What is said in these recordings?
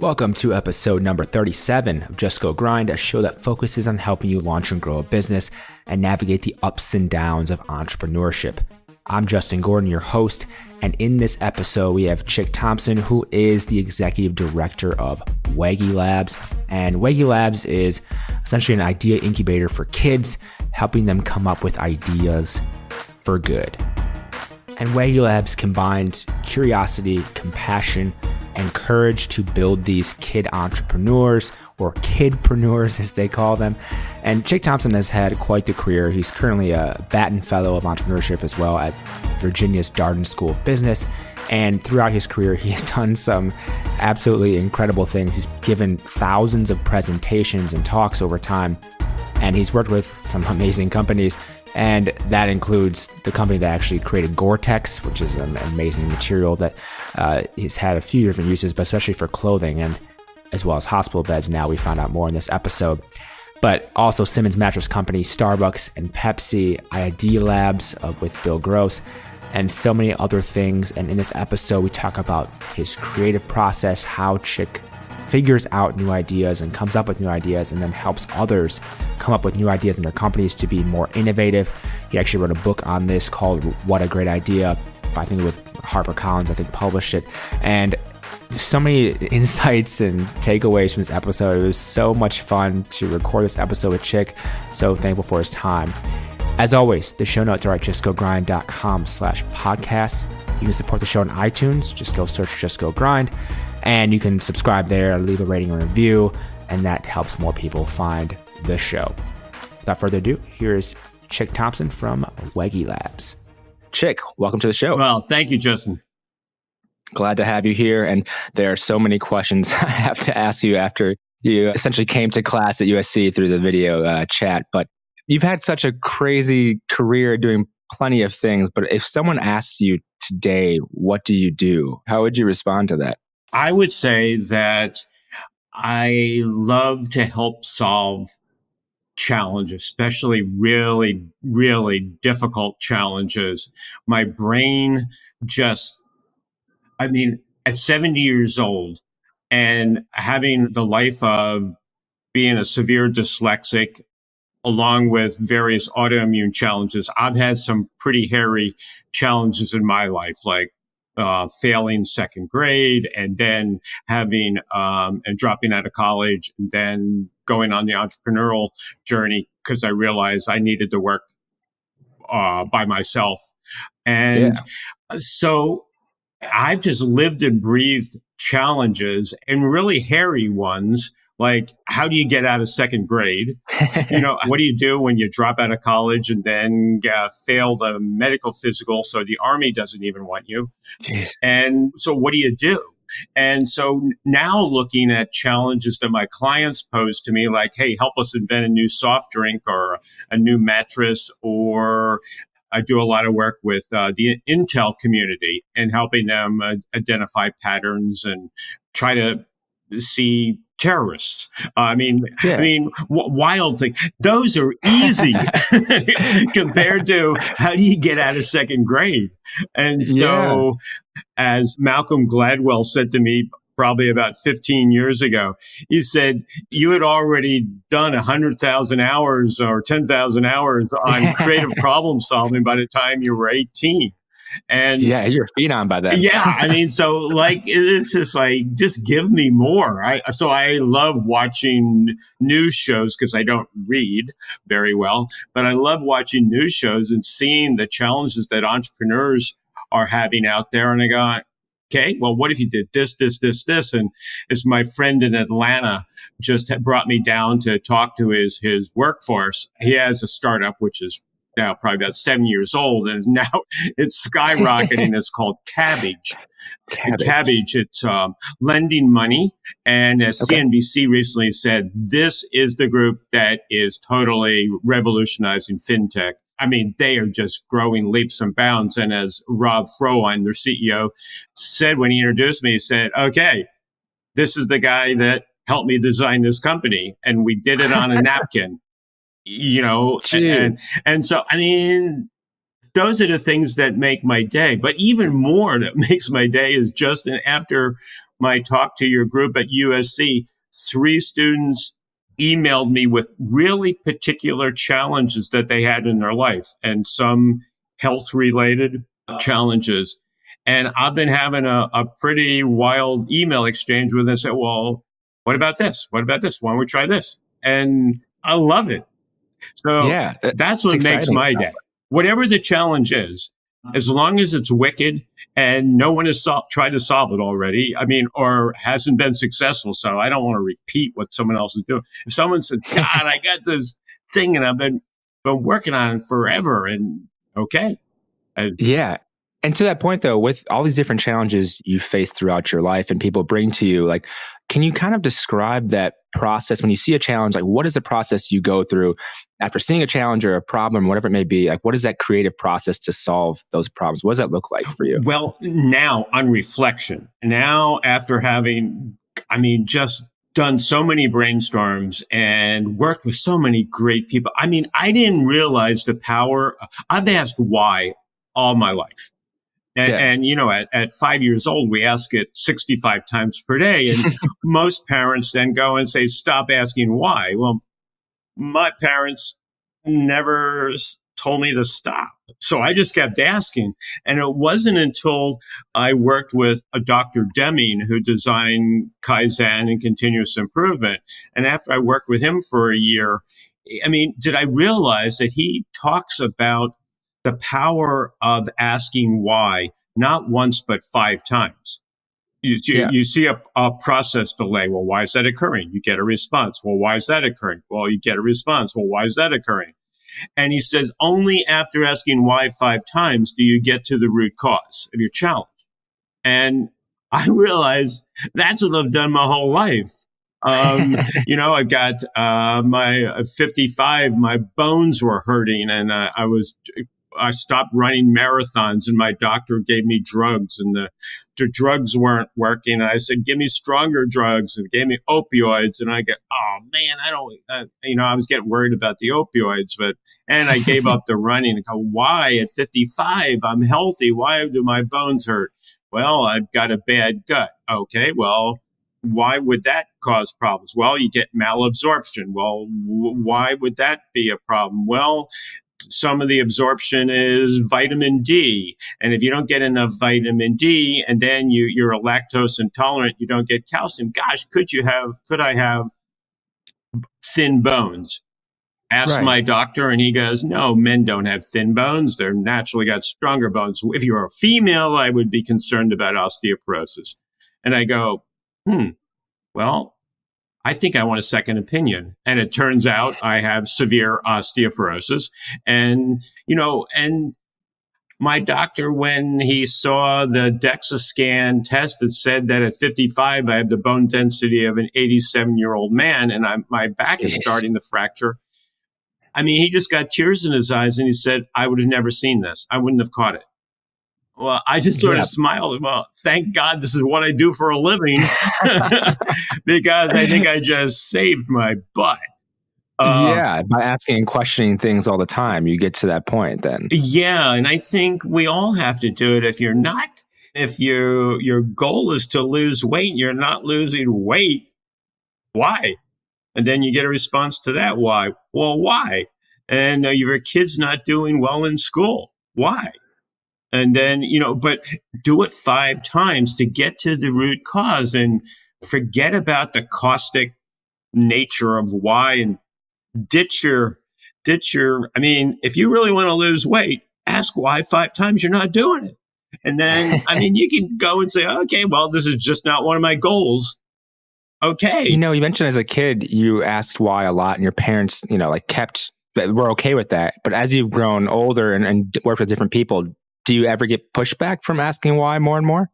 Welcome to episode number 37 of Just Go Grind, a show that focuses on helping you launch and grow a business and navigate the ups and downs of entrepreneurship. I'm Justin Gordon, your host, and in this episode, we have Chic Thompson, who is the executive director of WagiLabs. And WagiLabs is essentially an idea incubator for kids, helping them come up with ideas for good. And WagiLabs combines curiosity, compassion, and courage to build these kid entrepreneurs, or kidpreneurs as they call them. And Chic Thompson has had quite the career. He's currently a Batten Fellow of Entrepreneurship as well at Virginia's Darden School of Business. And throughout his career, he has done some absolutely incredible things. He's given thousands of presentations and talks over time, and he's worked with some amazing companies. And that includes the company that actually created Gore-Tex, which is an amazing material that has had a few different uses, but especially for clothing and as well as hospital beds. Now we found out more in this episode. But also Simmons Mattress Company, Starbucks, and Pepsi, Idea Labs with Bill Gross, and so many other things. And in this episode, we talk about his creative process, how Chic figures out new ideas and comes up with new ideas and then helps others come up with new ideas in their companies to be more innovative. He actually wrote a book on this called What a Great Idea. I think with HarperCollins, I think published it. And so many insights and takeaways from this episode. It was so much fun to record this episode with Chic. So thankful for his time. As always, the show notes are at justgogrind.com/podcast. You can support the show on iTunes. Just go search Just Go Grind. And you can subscribe there, leave a rating or review, and that helps more people find the show. Without further ado, here's Chic Thompson from WagiLabs. Chic, welcome to the show. Well, thank you, Justin. Glad to have you here. And there are so many questions I have to ask you after you essentially came to class at USC through the video chat. But you've had such a crazy career doing plenty of things. But if someone asks you today, what do you do? How would you respond to that? I would say that I love to help solve challenges, especially really, really difficult challenges. My brain at 70 years old and having the life of being a severe dyslexic, along with various autoimmune challenges, I've had some pretty hairy challenges in my life, like failing second grade and then having and dropping out of college and then going on the entrepreneurial journey because I realized I needed to work by myself. And so I've just lived and breathed challenges and really hairy ones. Like, how do you get out of second grade? What do you do when you drop out of college and then fail the medical physical so the Army doesn't even want you? Jeez. And so what do you do? And so now looking at challenges that my clients pose to me, like, hey, help us invent a new soft drink or a new mattress, or I do a lot of work with the Intel community and helping them identify patterns and try to see terrorists. Wild thing. Those are easy compared to how do you get out of second grade? And so, as Malcolm Gladwell said to me probably about 15 years ago, he said, you had already done 100,000 hours or 10,000 hours on creative problem solving by the time you were 18. And you're a phenom by then. It's just like, just give me more. So I love watching news shows because I don't read very well, but I love watching news shows and seeing the challenges that entrepreneurs are having out there. And I go, okay, well, what if you did this, this, this, this? And as my friend in Atlanta just brought me down to talk to his workforce, he has a startup, which is now probably about 7 years old, and now it's skyrocketing. It's called Cabbage. It's lending money. And as CNBC recently said, this is the group that is totally revolutionizing fintech. I mean, they are just growing leaps and bounds. And as Rob Frohwein, their CEO, said when he introduced me, he said, okay, this is the guy that helped me design this company. And we did it on a napkin. And so, I mean, those are the things that make my day. But even more that makes my day is just after my talk to your group at USC, 3 students emailed me with really particular challenges that they had in their life and some health related challenges. And I've been having a pretty wild email exchange with them. Say, well, what about this? What about this? Why don't we try this? And I love it. So Yeah, that's it's what makes exciting. my day. Whatever the challenge is, as long as it's wicked and no one has tried to solve it already, or hasn't been successful. So I don't want to repeat what someone else is doing. If someone said, God, I got this thing and I've been working on it forever, and okay. Yeah. And to that point, though, with all these different challenges you face throughout your life and people bring to you, like, can you kind of describe that process when you see a challenge? Like, what is the process you go through after seeing a challenge or a problem, whatever it may be? Like, what is that creative process to solve those problems? What does that look like for you? Well, now on reflection, now after having, just done so many brainstorms and worked with so many great people. I didn't realize the power. I've asked why all my life. And at 5 years old, we ask it 65 times per day. And most parents then go and say, stop asking why. Well, my parents never told me to stop. So I just kept asking. And it wasn't until I worked with a Dr. Deming, who designed Kaizen and continuous improvement. And after I worked with him for a year, did I realize that he talks about the power of asking why, not once, but 5 times. You see a process delay. Well, why is that occurring? You get a response. Well, why is that occurring? Well, you get a response. Well, why is that occurring? And he says, only after asking why 5 times do you get to the root cause of your challenge. And I realized that's what I've done my whole life. I got my 55, my bones were hurting, and I stopped running marathons, and my doctor gave me drugs, and the drugs weren't working. I said, give me stronger drugs, and gave me opioids. And I get, oh man, I don't, I was getting worried about the opioids, and I gave up the running. I go, why at 55, I'm healthy. Why do my bones hurt? Well, I've got a bad gut. Okay, well, why would that cause problems? Well, you get malabsorption. Well, why would that be a problem? Well, some of the absorption is vitamin D. And if you don't get enough vitamin D and then you're a lactose intolerant, you don't get calcium. Gosh, could I have thin bones? Asked my doctor, and he goes, no, men don't have thin bones. They're naturally got stronger bones. If you're a female, I would be concerned about osteoporosis. And I go, well, I think I want a second opinion. And it turns out I have severe osteoporosis. And my doctor, when he saw the DEXA scan test, it said that at 55, I have the bone density of an 87-year-old man, and my back is starting to fracture. He just got tears in his eyes, and he said, I would have never seen this. I wouldn't have caught it. Well, I just sort of smiled. Well, thank God this is what I do for a living, because I think I just saved my butt. By asking and questioning things all the time, you get to that point then. Yeah, and I think we all have to do it. If your goal is to lose weight, you're not losing weight, why? And then you get a response to that, why? Well, why? And your kid's not doing well in school, why? And then, but do it 5 times to get to the root cause, and forget about the caustic nature of why, and ditch your, if you really want to lose weight, ask why 5 times you're not doing it. And then, you can go and say, okay, well, this is just not one of my goals. Okay. You mentioned as a kid, you asked why a lot, and your parents, were okay with that. But as you've grown older and worked with different people, do you ever get pushback from asking why more and more?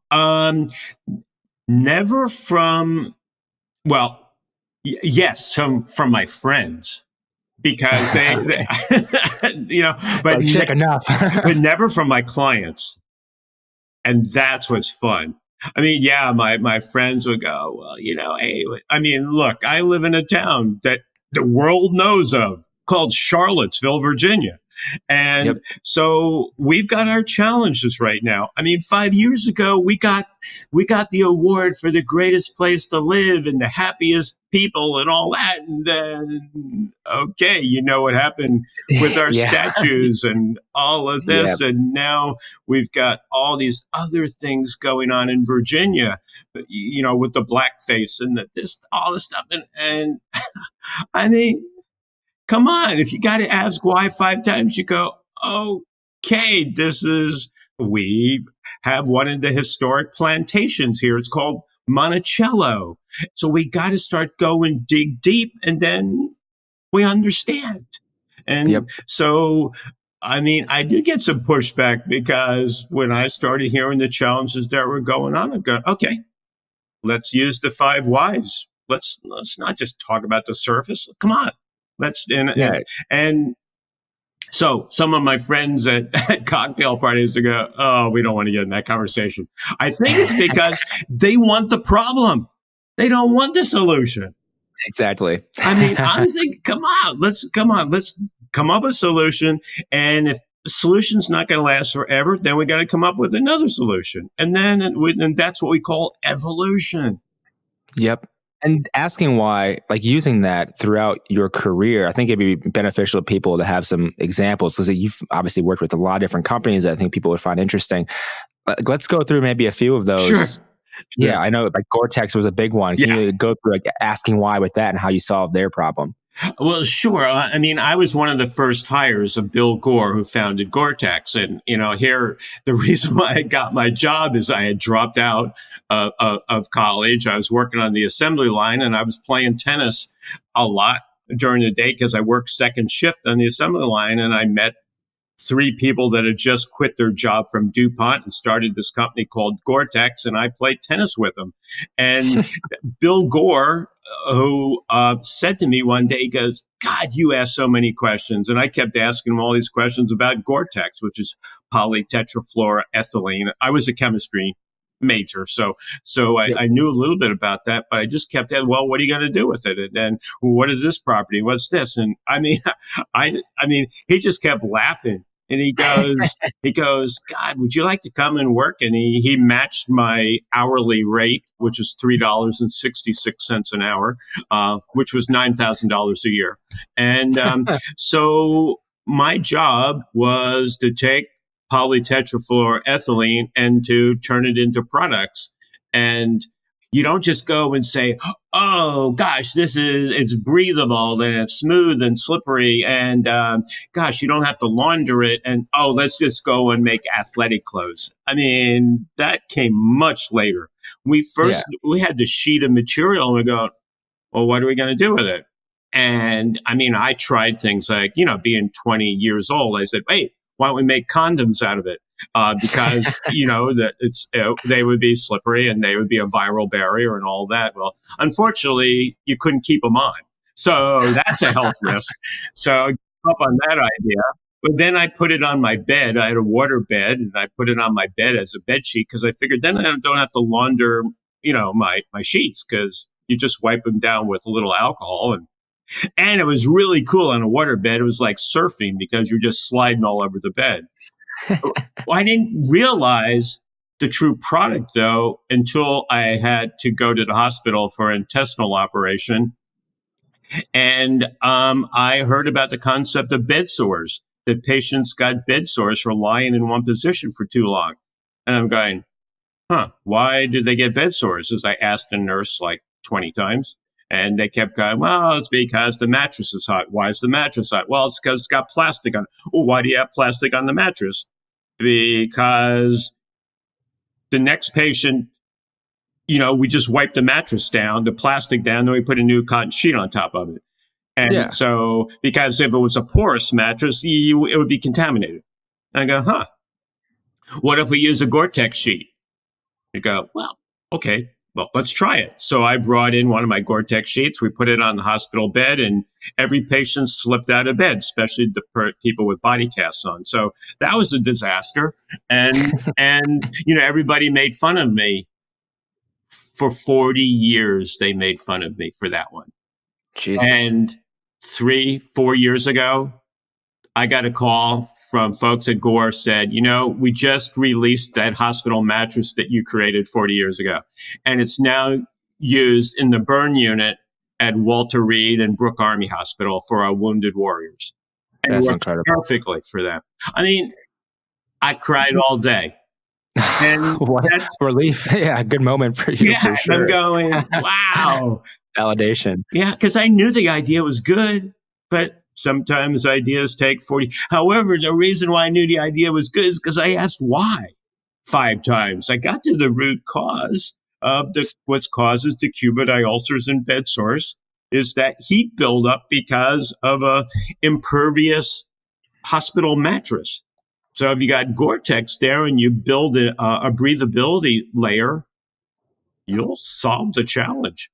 Never from, yes, from my friends, because they but check enough. but never from my clients. And that's what's fun. My friends would go, well, hey, look, I live in a town that the world knows of called Charlottesville, Virginia. And Yep. so we've got our challenges right now. I mean, 5 years ago, we got the award for the greatest place to live and the happiest people and all that. And then, okay, you know what happened with our Yeah. statues and all of Yeah. this. And now we've got all these other things going on in Virginia, with the blackface and all this stuff. And I mean, come on, if you got to ask why 5 times, you go, okay, we have one of the historic plantations here. It's called Monticello. So we got to start going dig deep, and then we understand. And Yep. so, I mean, I did get some pushback because when I started hearing the challenges that were going on, I've gone, okay, let's use the 5 whys. Let's not just talk about the surface. Come on. Yeah. And so some of my friends at cocktail parties go, oh, we don't want to get in that conversation. I think it's because they want the problem. They don't want the solution. Exactly. I mean, I'm thinking, let's come up with a solution. And if the solution's not going to last forever, then we got to come up with another solution. And that's what we call evolution. Yep. And asking why, like using that throughout your career, I think it'd be beneficial to people to have some examples, because you've obviously worked with a lot of different companies that I think people would find interesting. Let's go through maybe a few of those. Sure. Yeah, I know like Gore-Tex was a big one. Can you go through like asking why with that and how you solved their problem? Well, sure. I mean, I was one of the first hires of Bill Gore, who founded Gore-Tex. And, here, the reason why I got my job is I had dropped out of college. I was working on the assembly line, and I was playing tennis a lot during the day because I worked second shift on the assembly line. And I met 3 people that had just quit their job from DuPont and started this company called Gore-Tex, and I played tennis with them. And Bill Gore, who said to me one day, he goes, God, you ask so many questions. And I kept asking him all these questions about Gore-Tex, which is polytetrafluoroethylene. I was a chemistry major, so I knew a little bit about that, but I just kept asking, well, what are you going to do with it? And then, what is this property? What's this? And I mean, he just kept laughing. And he goes, God, would you like to come and work? And he matched my hourly rate, which was $3.66 an hour, which was $9,000 a year. And so my job was to take polytetrafluoroethylene and to turn it into products. And you don't just go and say, oh, gosh, it's breathable and it's smooth and slippery. And gosh, you don't have to launder it. And let's just go and make athletic clothes. I mean, that came much later. We had the sheet of material and we go, well, what are we going to do with it? And I mean, I tried things like, being 20 years old, I said, hey, why don't we make condoms out of it? Because, they would be slippery and they would be a viral barrier and all that. Well, unfortunately, you couldn't keep them on. So that's a health risk. So I gave up on that idea. But then I put it on my bed. I had a water bed and I put it on my bed as a bed sheet because I figured then I don't have to launder, my sheets, because you just wipe them down with a little alcohol. And it was really cool on a water bed. It was like surfing because you're just sliding all over the bed. Well, I didn't realize the true product, though, until I had to go to the hospital for an intestinal operation. And I heard about the concept of bed sores, that patients got bed sores for lying in one position for too long. And I'm going, why do they get bed sores? As I asked a nurse like 20 times. And they kept going, well, it's because the mattress is hot. Why is the mattress hot? Well, it's because it's got plastic on it. Well, why do you have plastic on the mattress? Because the next patient, we just wipe the mattress down, the plastic down, then we put a new cotton sheet on top of it. And so, because if it was a porous mattress, it would be contaminated. And I go, what if we use a Gore-Tex sheet? You go, well, okay. Well, let's try it. So I brought in one of my Gore-Tex sheets. We put it on the hospital bed, and every patient slipped out of bed, especially the people with body casts on. So that was a disaster. And everybody made fun of me. For 40 years, they made fun of me for that one. Jesus. And 3-4 years ago, I got a call from folks at Gore said, we just released that hospital mattress that you created 40 years ago. And it's now used in the burn unit at Walter Reed and Brooke Army Hospital for our wounded warriors. And That's it works incredible. perfectly for them. I mean, I cried all day. And what relief. Yeah, a good moment for you, for sure. I'm going, wow. Validation. Yeah, because I knew the idea was good, but sometimes ideas take 40. However, the reason why I knew the idea was good is because I asked why 5 times. I got to the root cause of what causes decubitus ulcers and bed sores is that heat buildup because of a impervious hospital mattress. So if you got Gore-Tex there and you build a breathability layer, you'll solve the challenge.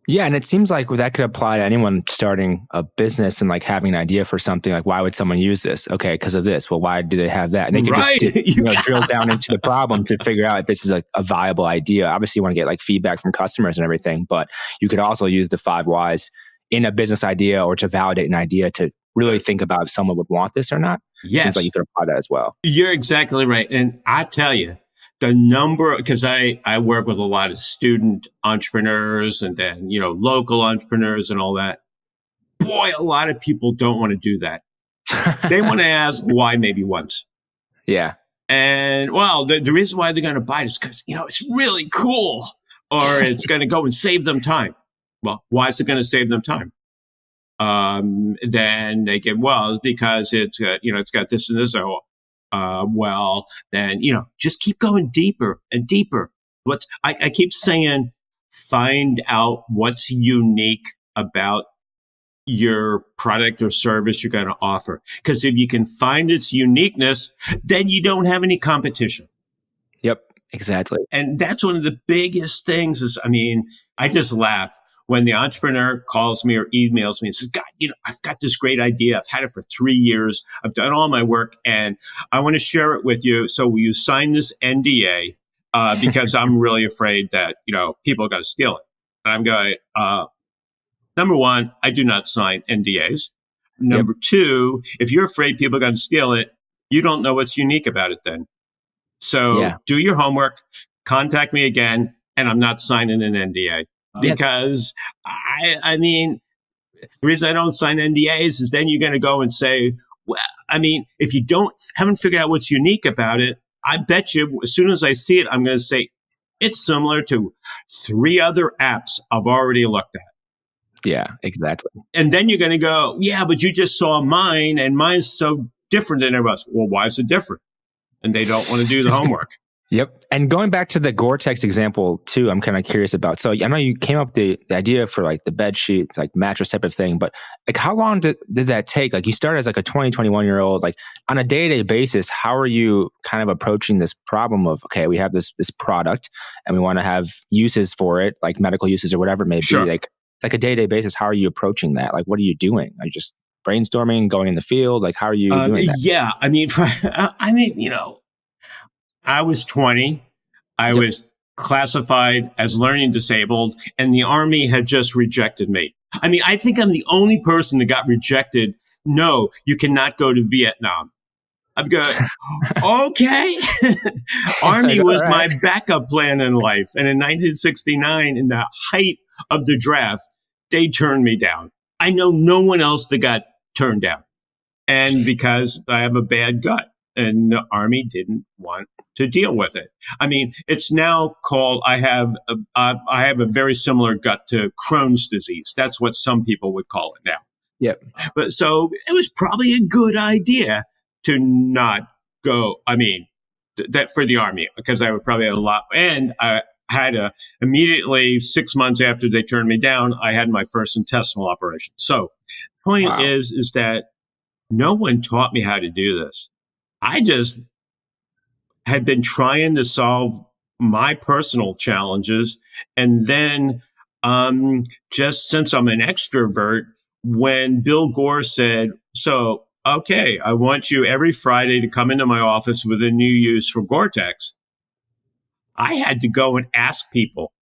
Yeah, and it seems like that could apply to anyone starting a business and like having an idea for something. Like, why would someone use this? Okay, because of this. Well, why do they have that? And they can just drill down into the problem to figure out if this is a viable idea. Obviously, you want to get like feedback from customers and everything, but you could also use the 5 whys in a business idea or to validate an idea to really think about if someone would want this or not. Yes. Seems like you could apply that as well. You're exactly right. And I tell you, the number, because I work with a lot of student entrepreneurs and then, local entrepreneurs and all that. Boy, a lot of people don't want to do that. They want to ask why maybe once. Yeah. And well, the reason why they're going to buy it is because, it's really cool or it's going to go and save them time. Well, why is it going to save them time? Then they get, because it's, it's got this and this. Well, then, just keep going deeper and deeper. I keep saying, find out what's unique about your product or service you're going to offer. Because if you can find its uniqueness, then you don't have any competition. Yep, exactly. And that's one of the biggest things is, I just laugh when the entrepreneur calls me or emails me and says, God, I've got this great idea. I've had it for 3 years. I've done all my work and I want to share it with you. So will you sign this NDA? Because I'm really afraid that, people are going to steal it. And I'm going, number one, I do not sign NDAs. Number two, if you're afraid people are going to steal it, you don't know what's unique about it then. So do your homework, contact me again, and I'm not signing an NDA. Because the reason I don't sign NDAs is then you're going to go and say, well, if you haven't figured out what's unique about it, I bet you as soon as I see it, I'm going to say it's similar to 3 other apps I've already looked at. Yeah, exactly. And then you're going to go, yeah, but you just saw mine and mine's so different than everybody else. Well, why is it different? And they don't want to do the homework. Yep. And going back to the Gore-Tex example too, I'm kind of curious about. So I know you came up with the idea for like the bed sheets, like mattress type of thing, but like how long did that take? Like you started as like a 20, 21-year-old, like on a day-to-day basis, how are you kind of approaching this problem of, okay, we have this product and we want to have uses for it, like medical uses or whatever it may be. Like a day-to-day basis, how are you approaching that? Like, what are you doing? Are you just brainstorming, going in the field? Like, how are you doing that? Yeah. I was 20. I was classified as learning disabled, and the Army had just rejected me. I think I'm the only person that got rejected. No, you cannot go to Vietnam. I'm going, okay. Army was my backup plan in life. And in 1969, in the height of the draft, they turned me down. I know no one else that got turned down. And because I have a bad gut. And the Army didn't want to deal with it. It's now called, I have a very similar gut to Crohn's disease. That's what some people would call it now. Yep. But so it was probably a good idea to not go, that for the Army, because I would probably have a lot. And I had immediately 6 months after they turned me down, I had my first intestinal operation. So point is that no one taught me how to do this. I just had been trying to solve my personal challenges. And then just since I'm an extrovert, when Bill Gore said, so, okay, I want you every Friday to come into my office with a new use for Gore-Tex, I had to go and ask people,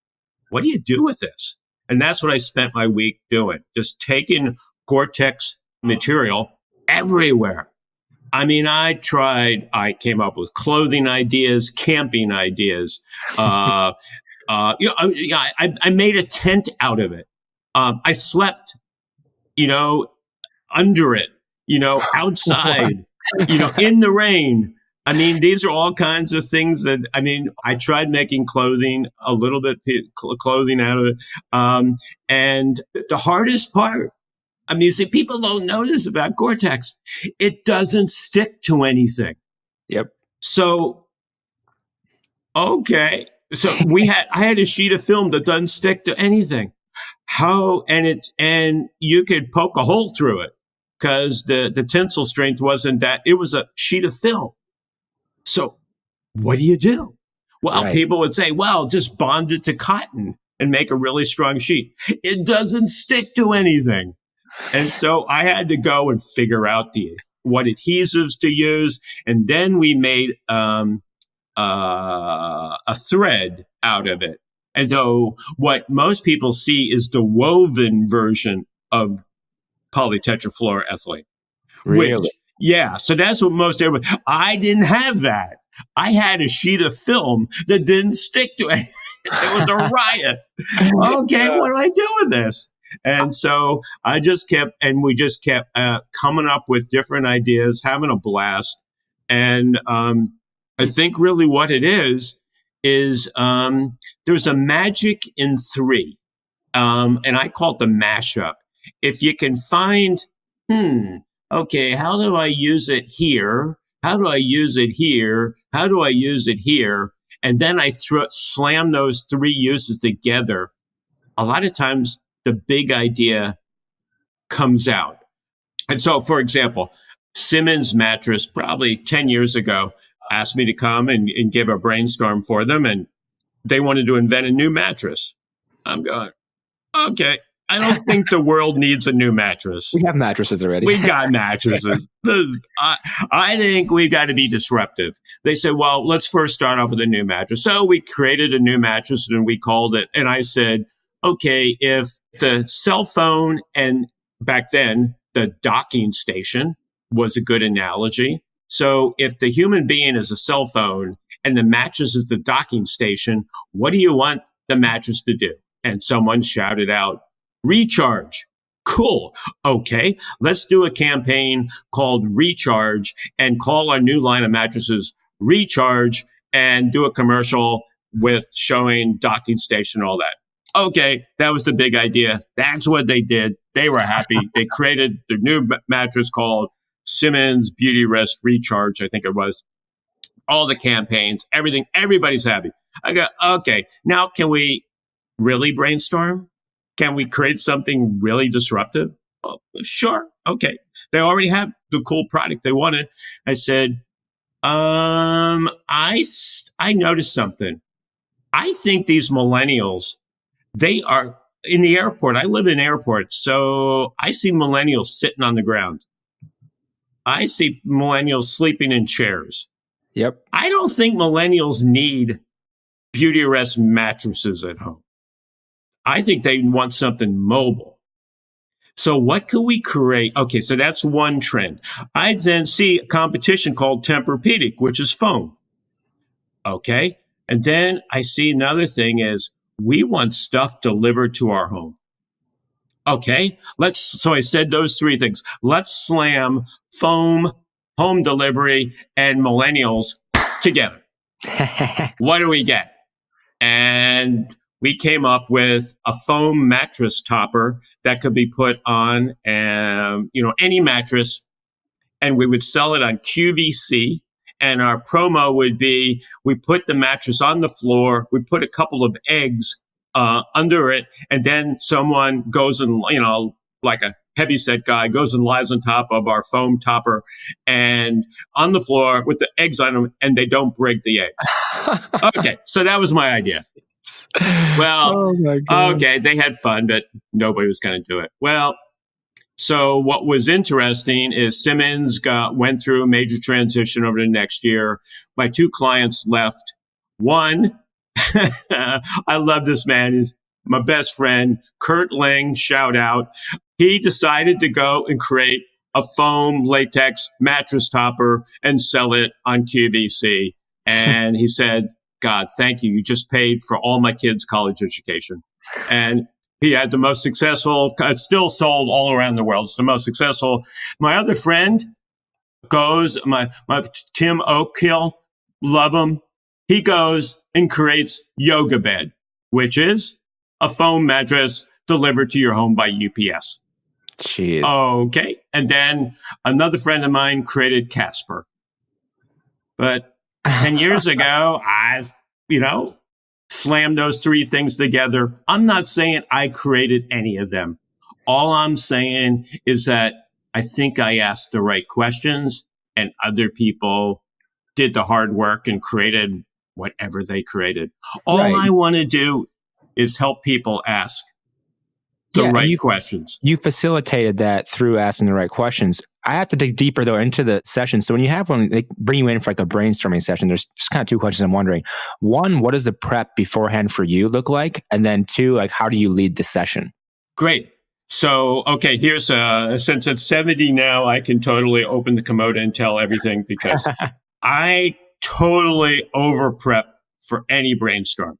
what do you do with this? And that's what I spent my week doing, just taking Gore-Tex material everywhere. I mean, I came up with clothing ideas, camping ideas. I made a tent out of it. I slept, under it, outside, in the rain. I mean, these are all kinds of things that, I tried making clothing, a little bit clothing out of it. And the hardest part, see, people don't know this about Gore-Tex. It doesn't stick to anything. Yep. So, okay. So I had a sheet of film that doesn't stick to anything. And you could poke a hole through it because the tensile strength wasn't that, it was a sheet of film. So what do you do? Well, Right. People would say, well, just bond it to cotton and make a really strong sheet. It doesn't stick to anything. And so I had to go and figure out what adhesives to use. And then we made a thread out of it. And so what most people see is the woven version of polytetrafluoroethylene. Really? So that's what most everybody, I didn't have that. I had a sheet of film that didn't stick to anything. It was a riot. Okay, what do I do with this? And so we just kept coming up with different ideas, having a blast. And I think really what it is there's a magic in three. And I call it the mashup. If you can find, okay, how do I use it here? How do I use it here? How do I use it here? And then I slam those three uses together. A lot of times the big idea comes out. And so, for example, Simmons Mattress, probably 10 years ago, asked me to come and give a brainstorm for them. And they wanted to invent a new mattress. I'm going, okay, I don't think the world needs a new mattress. We have mattresses already. We got mattresses. I think we got to be disruptive. They said, well, let's first start off with a new mattress. So we created a new mattress and we called it. And I said, okay, if the cell phone and back then the docking station was a good analogy. So if the human being is a cell phone and the mattress is the docking station, what do you want the mattress to do? And someone shouted out, recharge. Cool. Okay, let's do a campaign called Recharge and call our new line of mattresses Recharge and do a commercial with showing docking station and all that. Okay, that was the big idea. That's what they did. They were happy. They created the new mattress called Simmons Beauty Rest Recharge, I think it was. All the campaigns, everything, everybody's happy. I go, okay, now can we really brainstorm? Can we create something really disruptive? Oh, sure. Okay. They already have the cool product they wanted. I said, I noticed something. I think these millennials, they are in the airport. I live in airports, so I see millennials sitting on the ground. I see millennials sleeping in chairs. Yep. I don't think millennials need beauty rest mattresses at home. I think they want something mobile. So what could we create? Okay, so that's one trend. I then see a competition called Tempur-Pedic, which is foam. Okay, and then I see another thing is we want stuff delivered to our home. Okay, so I said those three things. Let's slam foam, home delivery, and millennials together. What do we get? And we came up with a foam mattress topper that could be put on, any mattress, and we would sell it on QVC. And our promo would be, we put the mattress on the floor, we put a couple of eggs under it, and then someone goes and, like a heavyset guy goes and lies on top of our foam topper and on the floor with the eggs on them, and they don't break the eggs. Okay, so that was my idea. Well, oh my God. Okay, they had fun, but nobody was going to do it. Well, so what was interesting is Simmons went through a major transition over the next year. My two clients left. One, I love this man. He's my best friend, Kurt Ling, shout out. He decided to go and create a foam latex mattress topper and sell it on QVC. And he said, God, thank you. You just paid for all my kids' college education. And he had the most successful, it's still sold all around the world. It's the most successful. My other friend goes, my Tim Oakhill, love him. He goes and creates Yoga Bed, which is a foam mattress delivered to your home by UPS. Jeez. Okay. And then another friend of mine created Casper. But 10 years ago, I, slammed those three things together. I'm not saying I created any of them. All I'm saying is that I think I asked the right questions and other people did the hard work and created whatever they created. All I want to do is help people ask the right questions. You facilitated that through asking the right questions. I have to dig deeper though into the session. So when you have one, they bring you in for like a brainstorming session, there's just kind of two questions I'm wondering. One, what does the prep beforehand for you look like? And then two, like how do you lead the session? Great. So, okay, here's since it's 70 now, I can totally open the commode and tell everything because I totally over prep for any brainstorm.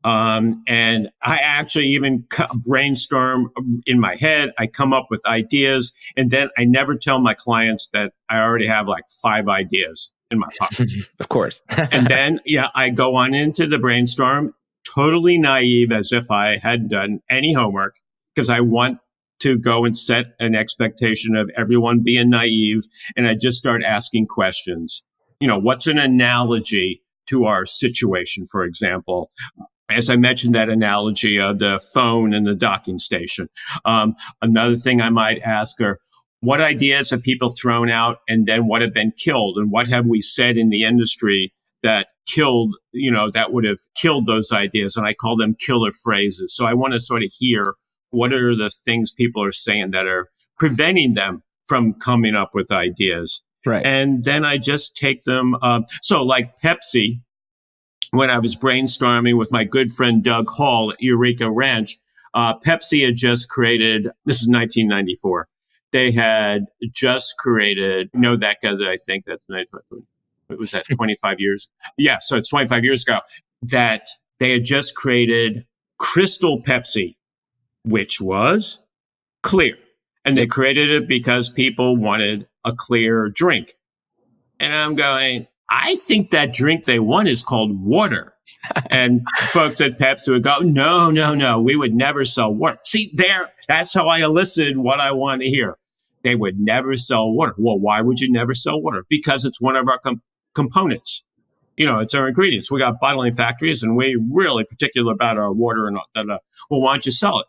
And I actually even brainstorm in my head. I come up with ideas and then I never tell my clients that I already have like 5 ideas in my pocket. Of course. And then, I go on into the brainstorm, totally naive as if I hadn't done any homework because I want to go and set an expectation of everyone being naive. And I just start asking questions. What's an analogy to our situation, for example? As I mentioned, that analogy of the phone and the docking station. Another thing I might ask are, what ideas have people thrown out and then what have been killed? And what have we said in the industry that killed, that would have killed those ideas? And I call them killer phrases. So I want to sort of hear what are the things people are saying that are preventing them from coming up with ideas. Right. And then I just take them. So like Pepsi, when I was brainstorming with my good friend Doug Hall at Eureka Ranch, Pepsi had just created, this is 1994, they had just created, that guy that I think that's, what was that, 25 years? Yeah, so it's 25 years ago, that they had just created Crystal Pepsi, which was clear. And they created it because people wanted a clear drink. And I'm going, I think that drink they want is called water. And folks at Pepsi would go, no, we would never sell water. See, that's how I elicited what I want to hear. They would never sell water. Well, why would you never sell water? Because it's one of our components. It's our ingredients. We got bottling factories and we're really particular about our water and all that. Well, why don't you sell it?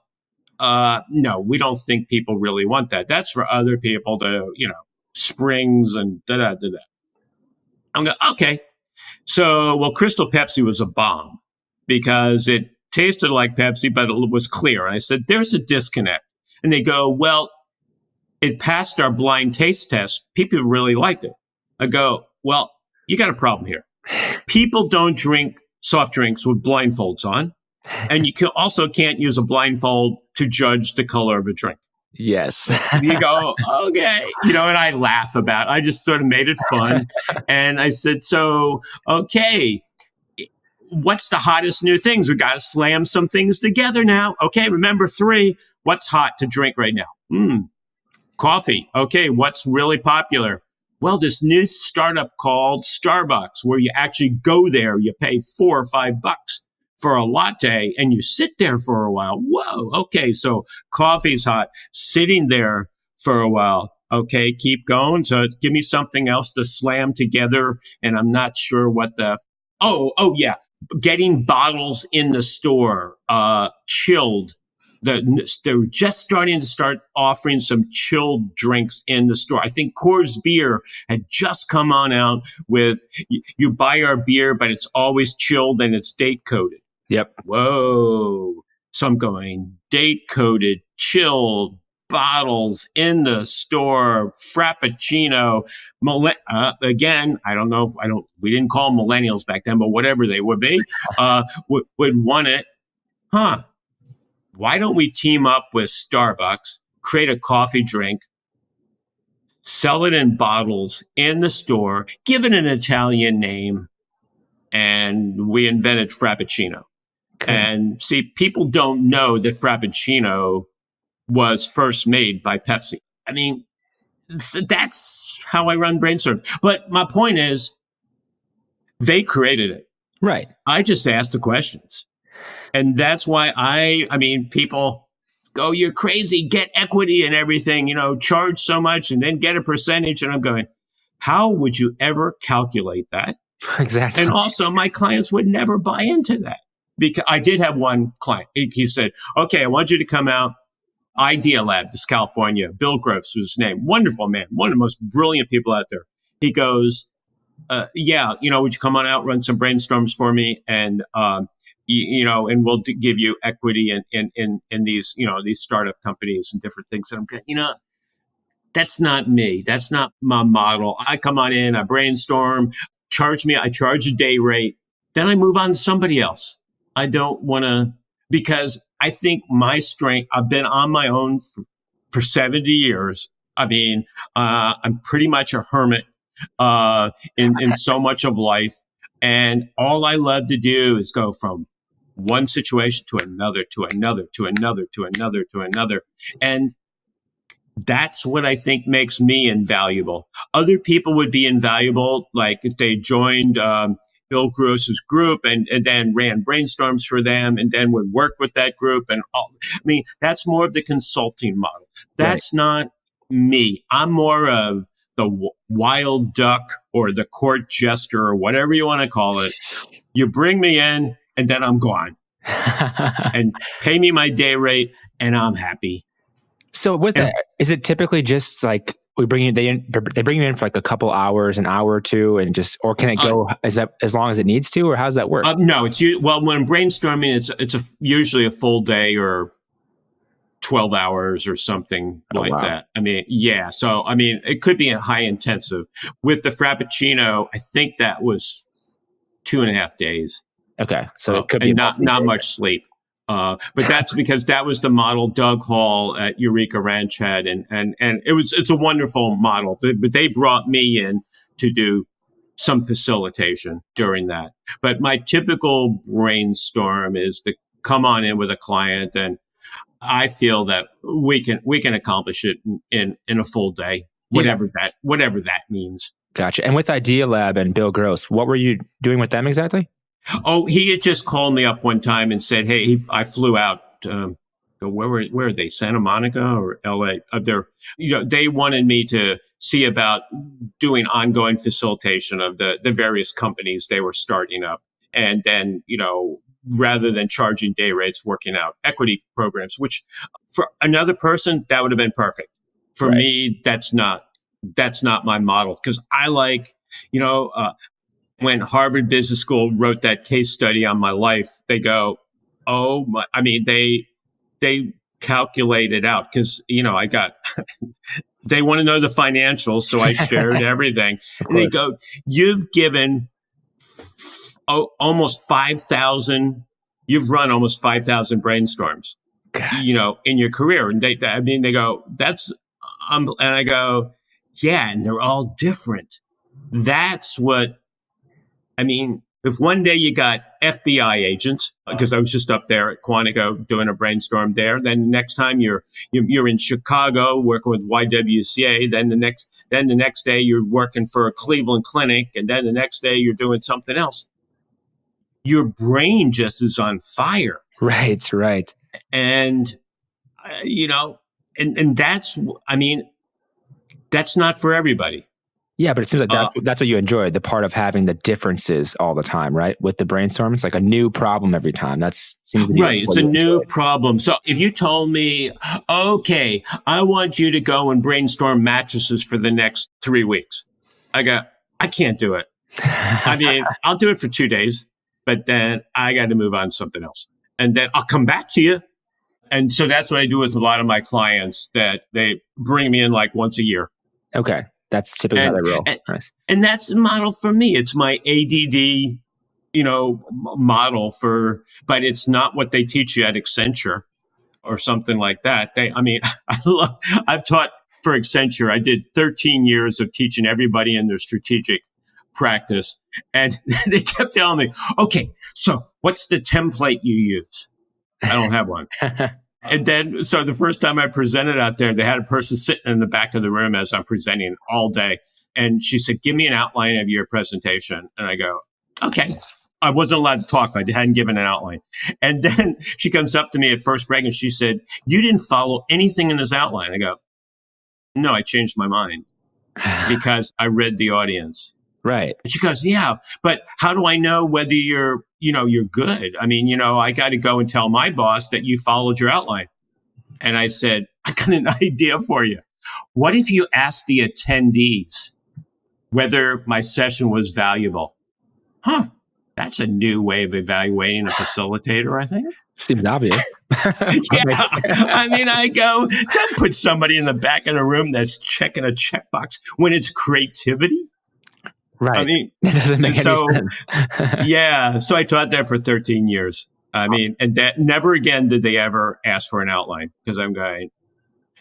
No, we don't think people really want that. That's for other people to, Springs and da-da-da-da. I'm going, okay. So, Crystal Pepsi was a bomb because it tasted like Pepsi, but it was clear. And I said, there's a disconnect. And they go, well, it passed our blind taste test. People really liked it. I go, well, you got a problem here. People don't drink soft drinks with blindfolds on. And you also can't use a blindfold to judge the color of a drink. Yes. You go, okay. And I laugh about it. I just sort of made it fun. And I said, so, okay, what's the hottest new things? We got to slam some things together now. Okay, remember 3. What's hot to drink right now? Coffee. Okay, what's really popular? Well, this new startup called Starbucks, where you actually go there, you pay $4 or $5 for a latte and you sit there for a while. Whoa. Okay. So coffee's hot, sitting there for a while. Okay. Keep going. So give me something else to slam together. And I'm not sure what yeah. Getting bottles in the store, chilled. They're just starting to offering some chilled drinks in the store. I think Coors Beer had just come on out with, you buy our beer, but it's always chilled and it's date coded. Yep. Whoa. So I'm going, date coded, chilled bottles in the store, Frappuccino. Again, I don't know we didn't call them millennials back then, but whatever they would be, would want it. Why don't we team up with Starbucks, create a coffee drink sell it in bottles in the store, give it an Italian name, and we invented Frappuccino. Okay. And see, people don't know that Frappuccino was first made by Pepsi. I mean, that's how I run Brainstorm. But my point is, they created it. Right. I just asked the questions. And that's why I mean, people go, you're crazy, get equity and everything, charge so much and then get a percentage. And I'm going, how would you ever calculate that? Exactly. And also, my clients would never buy into that. Because I did have one client. He said, okay, I want you to come out. Idea Lab, this California. Bill Gross was his name. Wonderful man. One of the most brilliant people out there. He goes, would you come on out, run some brainstorms for me? And, and we'll give you equity in these, these startup companies and different things. And I'm going, that's not me. That's not my model. I come on in, I brainstorm, I charge a day rate. Then I move on to somebody else. I don't want to, because I think my strength, I've been on my own for 70 years. I mean, I'm pretty much a hermit in so much of life. And all I love to do is go from one situation to another, to another, to another, to another, to another. And that's what I think makes me invaluable. Other people would be invaluable, like if they joined Bill Gross's group and then ran brainstorms for them and then would work with that group and all. I mean, that's more of the consulting model. That's not me. I'm more of the wild duck or the court jester or whatever you want to call it. You bring me in and then I'm gone and pay me my day rate and I'm happy. So with that, is it typically just like they bring you in for like a couple hours, an hour or two, and or can it go as long as it needs to, or how does that work? No, when brainstorming, it's usually a full day or 12 hours or something that. I mean, yeah. So, I mean, it could be a high intensive. With the Frappuccino, I think that was 2.5 days. Okay. So it could be not much sleep. But that's because that was the model Doug Hall at Eureka Ranch had. And it's a wonderful model, but they brought me in to do some facilitation during that. But my typical brainstorm is to come on in with a client. And I feel that we can accomplish it in a full day, whatever that means. Gotcha. And with Idea Lab and Bill Gross, what were you doing with them exactly? Oh, he had just called me up one time and said, "Hey, I flew out. Where are they? Santa Monica or L.A.? They wanted me to see about doing ongoing facilitation of the various companies they were starting up, and then rather than charging day rates, working out equity programs. Which for another person that would have been perfect. For me, that's not my model because I like when Harvard Business School wrote that case study on my life, they go, oh my, I mean, they calculated out because, I got, they want to know the financials. So I shared everything. And they go, you've given almost 5,000, you've run almost 5,000 brainstorms, in your career. And they go, and I go, yeah, and they're all different. That's what, if one day you got FBI agents, because I was just up there at Quantico doing a brainstorm there, then the next time you're in Chicago working with YWCA, then the next day you're working for a Cleveland clinic, and then the next day you're doing something else. Your brain just is on fire. Right. And and that's not for everybody. Yeah, but it seems like that's what you enjoy, the part of having the differences all the time, right? With the brainstorm, it's like a new problem every time. Seems to be right. It's a new problem. So if you told me, okay, I want you to go and brainstorm mattresses for the next 3 weeks, I go, I can't do it. I'll do it for 2 days, but then I got to move on to something else. And then I'll come back to you. And so that's what I do with a lot of my clients, that they bring me in like once a year. Okay. That's typically how they roll. Nice. And that's the model for me. It's my ADD, model but it's not what they teach you at Accenture or something like that. I've taught for Accenture, I did 13 years of teaching everybody in their strategic practice. And they kept telling me, okay, so what's the template you use? I don't have one. And then, so the first time I presented out there, they had a person sitting in the back of the room as I'm presenting all day. And she said, give me an outline of your presentation. And I go, okay. I wasn't allowed to talk. I hadn't given an outline. And then she comes up to me at first break and she said, you didn't follow anything in this outline. I go, no, I changed my mind because I read the audience. Right. And she goes, yeah, but how do I know whether you're good? I mean, I got to go and tell my boss that you followed your outline. And I said, I got an idea for you. What if you asked the attendees whether my session was valuable? That's a new way of evaluating a facilitator, I think. Seems obvious. Yeah. I mean, I go, don't put somebody in the back of the room that's checking a checkbox when it's creativity. Right. I mean, it doesn't make any sense. Yeah. So I taught that for 13 years. I mean, and that never again did they ever ask for an outline because I'm going,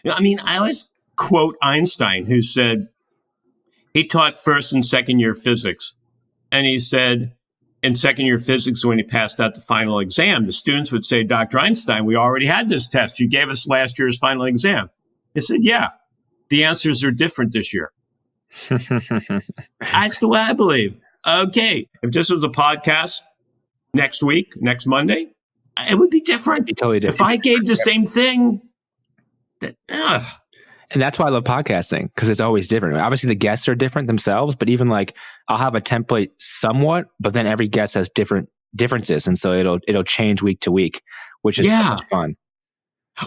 I always quote Einstein, who said he taught first and second year physics. And he said, in second year physics, when he passed out the final exam, the students would say, Dr. Einstein, we already had this test. You gave us last year's final exam. He said, yeah, the answers are different this year. That's the way I believe. Okay, if this was a podcast next week, next Monday, it would be different. It'd be totally different. If I gave the same thing, And that's why I love podcasting, because it's always different. Obviously, the guests are different themselves, but even I'll have a template somewhat, but then every guest has differences, and so it'll change week to week, which is so much fun.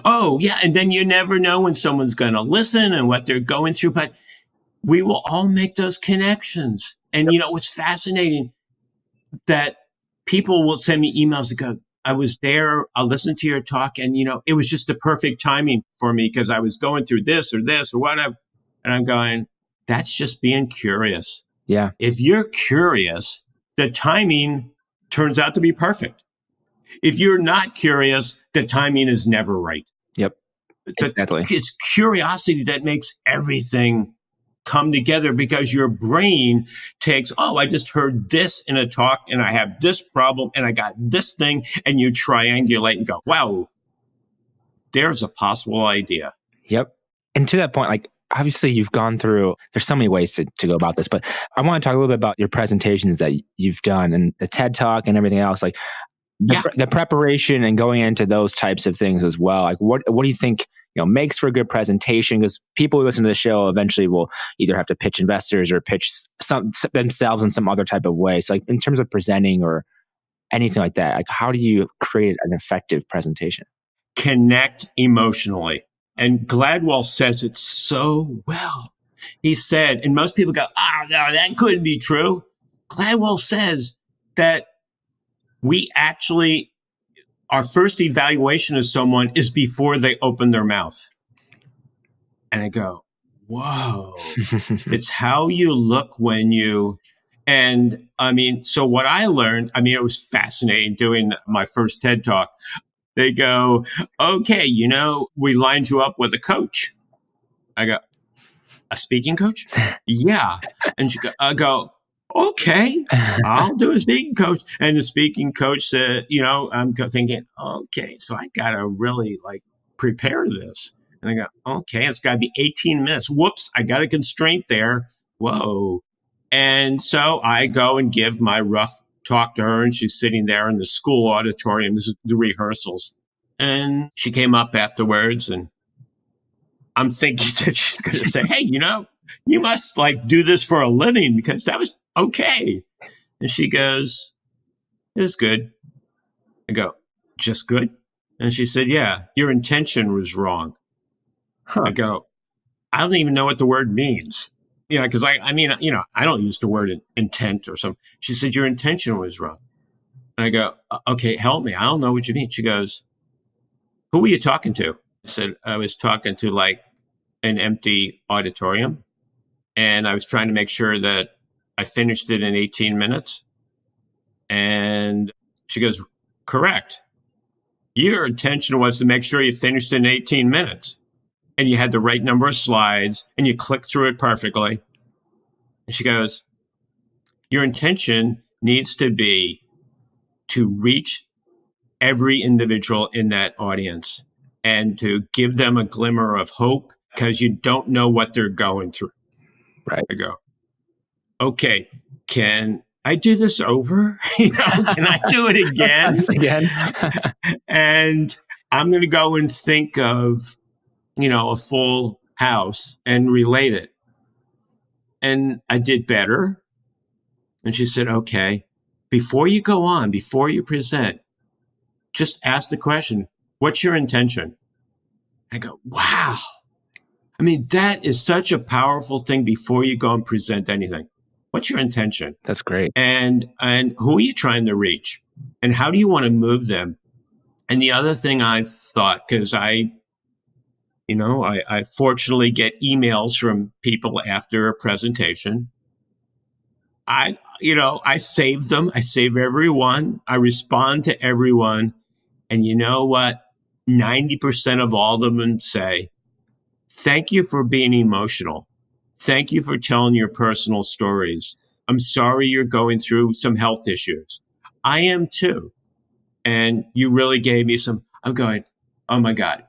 Oh yeah, and then you never know when someone's going to listen and what they're going through, but we will all make those connections. And what's fascinating that people will send me emails that go, I was there, I listened to your talk, and it was just the perfect timing for me because I was going through this or whatever. And I'm going, that's just being curious. Yeah. If you're curious, the timing turns out to be perfect. If you're not curious, the timing is never right. Yep. Exactly. It's curiosity that makes everything come together because your brain takes, I just heard this in a talk and I have this problem and I got this thing, and you triangulate and go, wow, there's a possible idea. Yep. And to that point, obviously you've gone through, there's so many ways to go about this, but I want to talk a little bit about your presentations that you've done and the TED Talk and everything else, the preparation and going into those types of things as well. What do you think makes for a good presentation? Because people who listen to the show eventually will either have to pitch investors or pitch themselves in some other type of way. So in terms of presenting or anything like that, how do you create an effective presentation? Connect emotionally. And Gladwell says it so well. He said, and most people go, no, that couldn't be true. Gladwell says that our first evaluation of someone is before they open their mouth. And I go, whoa, it's how you look so what I learned, it was fascinating doing my first TED Talk. They go, okay, we lined you up with a coach. I go, a speaking coach? Yeah. And I go, okay, I'll do a speaking coach. And the speaking coach said, I'm thinking, okay, so I got to really prepare this. And I go, okay, it's got to be 18 minutes. Whoops, I got a constraint there. Whoa. And so I go and give my rough talk to her, and she's sitting there in the school auditorium. This is the rehearsals. And she came up afterwards, and I'm thinking that she's going to say, hey, you must do this for a living, because that was okay. And she goes, it's good. I go, just good? And she said, yeah, your intention was wrong. I go, I don't even know what the word means. Because I don't use the word intent or something. She said, your intention was wrong. And I go, okay, help me. I don't know what you mean. She goes, who were you talking to? I said, I was talking to an empty auditorium. And I was trying to make sure that I finished it in 18 minutes. And she goes, correct. Your intention was to make sure you finished in 18 minutes. and you had the right number of slides and you clicked through it perfectly. And she goes, your intention needs to be to reach every individual in that audience and to give them a glimmer of hope because you don't know what they're going through. Right. I go, okay, can I do this over? Can I do it again? And I'm going to go and think of, a full house and relate it. And I did better. And she said, okay, before you go on, before you present, just ask the question, what's your intention? I go, wow. I mean, that is such a powerful thing before you go and present anything. What's your intention? That's great. And who are you trying to reach? And how do you want to move them? And the other thing I've thought, because I fortunately get emails from people after a presentation. I save them. I save everyone. I respond to everyone. And you know what? 90% of all of them say, thank you for being emotional. Thank you for telling your personal stories. I'm sorry you're going through some health issues. I am too. And you really gave me I'm going, oh my God.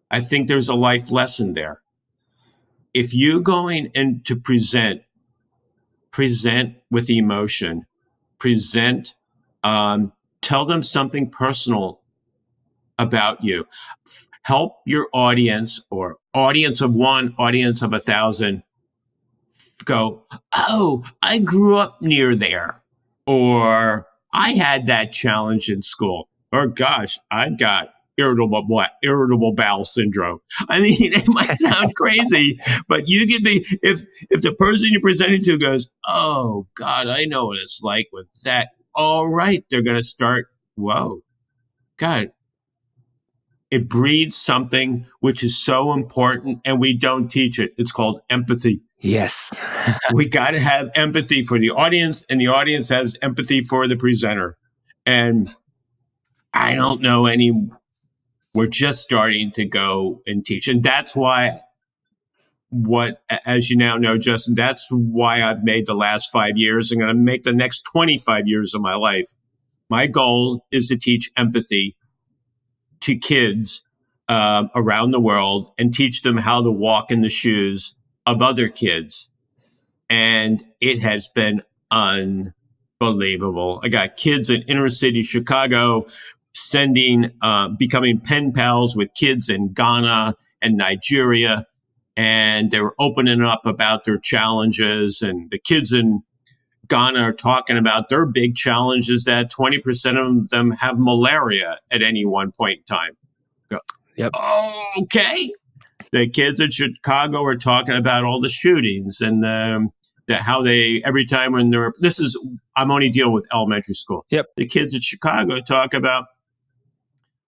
I think there's a life lesson there. If you're going in to present with emotion, tell them something personal about you. Help your audience or audience of one, audience of 1,000 go, oh, I grew up near there. Or I had that challenge in school. Or gosh, I've got irritable bowel syndrome. I mean, it might sound crazy, but you can be, if the person you're presenting to goes, oh God, I know what it's like with that. All right. They're going to start, whoa, God, it breeds something which is so important and we don't teach it. It's called empathy. Yes. We got to have empathy for the audience and the audience has empathy for the presenter. And I don't know we're just starting to go and teach. And that's why as you now know, Justin, that's why I've made the last 5 years. I'm going to make the next 25 years of my life. My goal is to teach empathy to kids around the world and teach them how to walk in the shoes of other kids. And it has been unbelievable. I got kids in inner city Chicago becoming pen pals with kids in Ghana and Nigeria. And they were opening up about their challenges. And the kids in Ghana are talking about their big challenge is that 20% of them have malaria at any one point in time. Go, yep. Okay. The kids in Chicago are talking about all the shootings and that how they, every time when I'm only dealing with elementary school. Yep. The kids in Chicago talk about,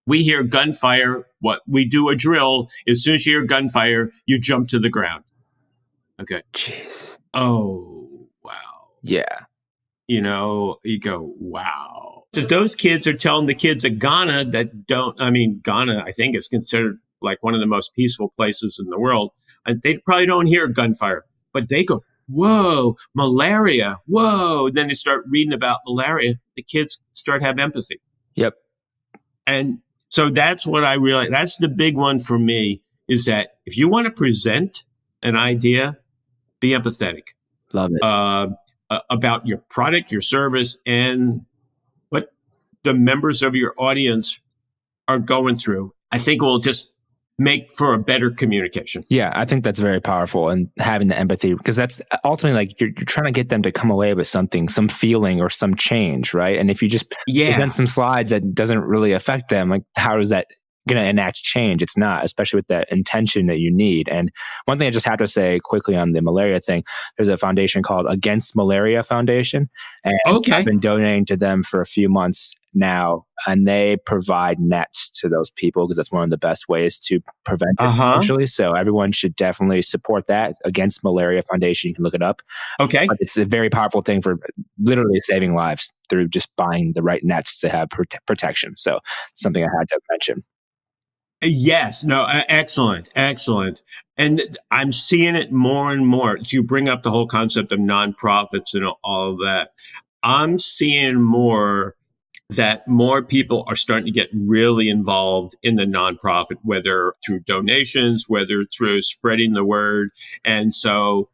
we hear gunfire. What we do a drill. As soon as you hear gunfire, you jump to the ground. Okay. Jeez. Oh, wow. Yeah. You go, wow. So those kids are telling the kids of Ghana Ghana, I think, is considered like one of the most peaceful places in the world. And they probably don't hear gunfire, but they go, whoa, malaria, whoa. Then they start reading about malaria. The kids start having empathy. Yep. And so that's what I realized. That's the big one for me is that if you want to present an idea, be empathetic. Love it. About your product, your service, and what the members of your audience are going through. I think will just make for a better communication. Yeah, I think that's very powerful, and having the empathy, because that's ultimately like you're trying to get them to come away with something, some feeling or some change, right? And if you just present some slides that doesn't really affect them, like how is that going to enact change? It's not, especially with that intention that you need. And one thing I just have to say quickly on the malaria thing, there's a foundation called Against Malaria Foundation. And I've been donating to them for a few months now, and they provide nets to those people because that's one of the best ways to prevent it actually. So everyone should definitely support that. Against Malaria Foundation, you can look it up. Okay. But it's a very powerful thing for literally saving lives through just buying the right nets to have protection. So something I had to mention. Yes, no, excellent, excellent. And I'm seeing it more and more. You bring up the whole concept of nonprofits and all of that. I'm seeing more that more people are starting to get really involved in the nonprofit, whether through donations, whether through spreading the word. And so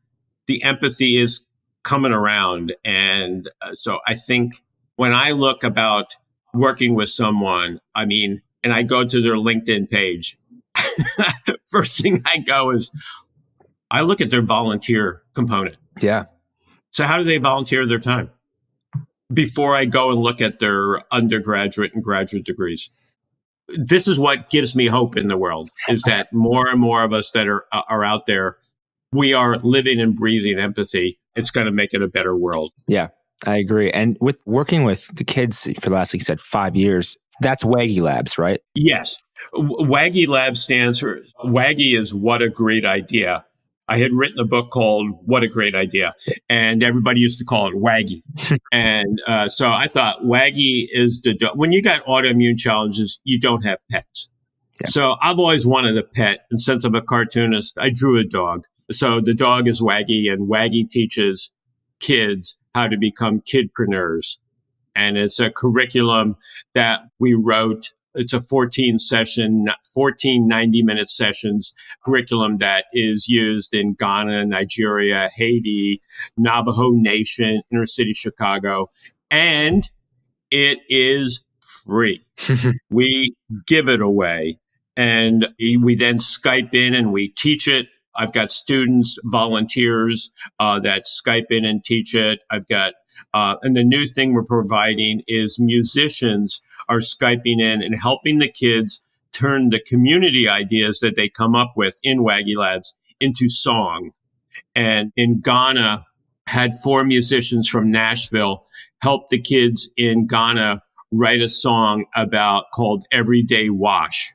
the empathy is coming around. And so I think when I look about working with someone, I mean, and I go to their LinkedIn page, first thing I go is I look at their volunteer component. Yeah. So how do they volunteer their time? Before I go and look at their undergraduate and graduate degrees. This is what gives me hope in the world, is that more and more of us that are out there, we are living and breathing empathy. It's going to make it a better world. Yeah, I agree. And with working with the kids for the last, like you said, 5 years, that's WagiLabs, right? Yes. WagiLabs stands for, Waggy is what a great idea. I had written a book called What a Great Idea, and everybody used to call it Waggy. And so I thought Waggy is when you got autoimmune challenges, you don't have pets. Yeah. So I've always wanted a pet. And since I'm a cartoonist, I drew a dog. So the dog is Waggy, and Waggy teaches kids how to become kidpreneurs. And it's a curriculum that we wrote. It's a 14 90-minute sessions curriculum that is used in Ghana, Nigeria, Haiti, Navajo Nation, inner city Chicago, and it is free. We give it away, and we then Skype in and we teach it. I've got students, volunteers that Skype in and teach it. I've got, and the new thing we're providing is musicians are Skyping in and helping the kids turn the community ideas that they come up with in WagiLabs into song. And in Ghana, had 4 musicians from Nashville help the kids in Ghana write a song called Everyday Wash.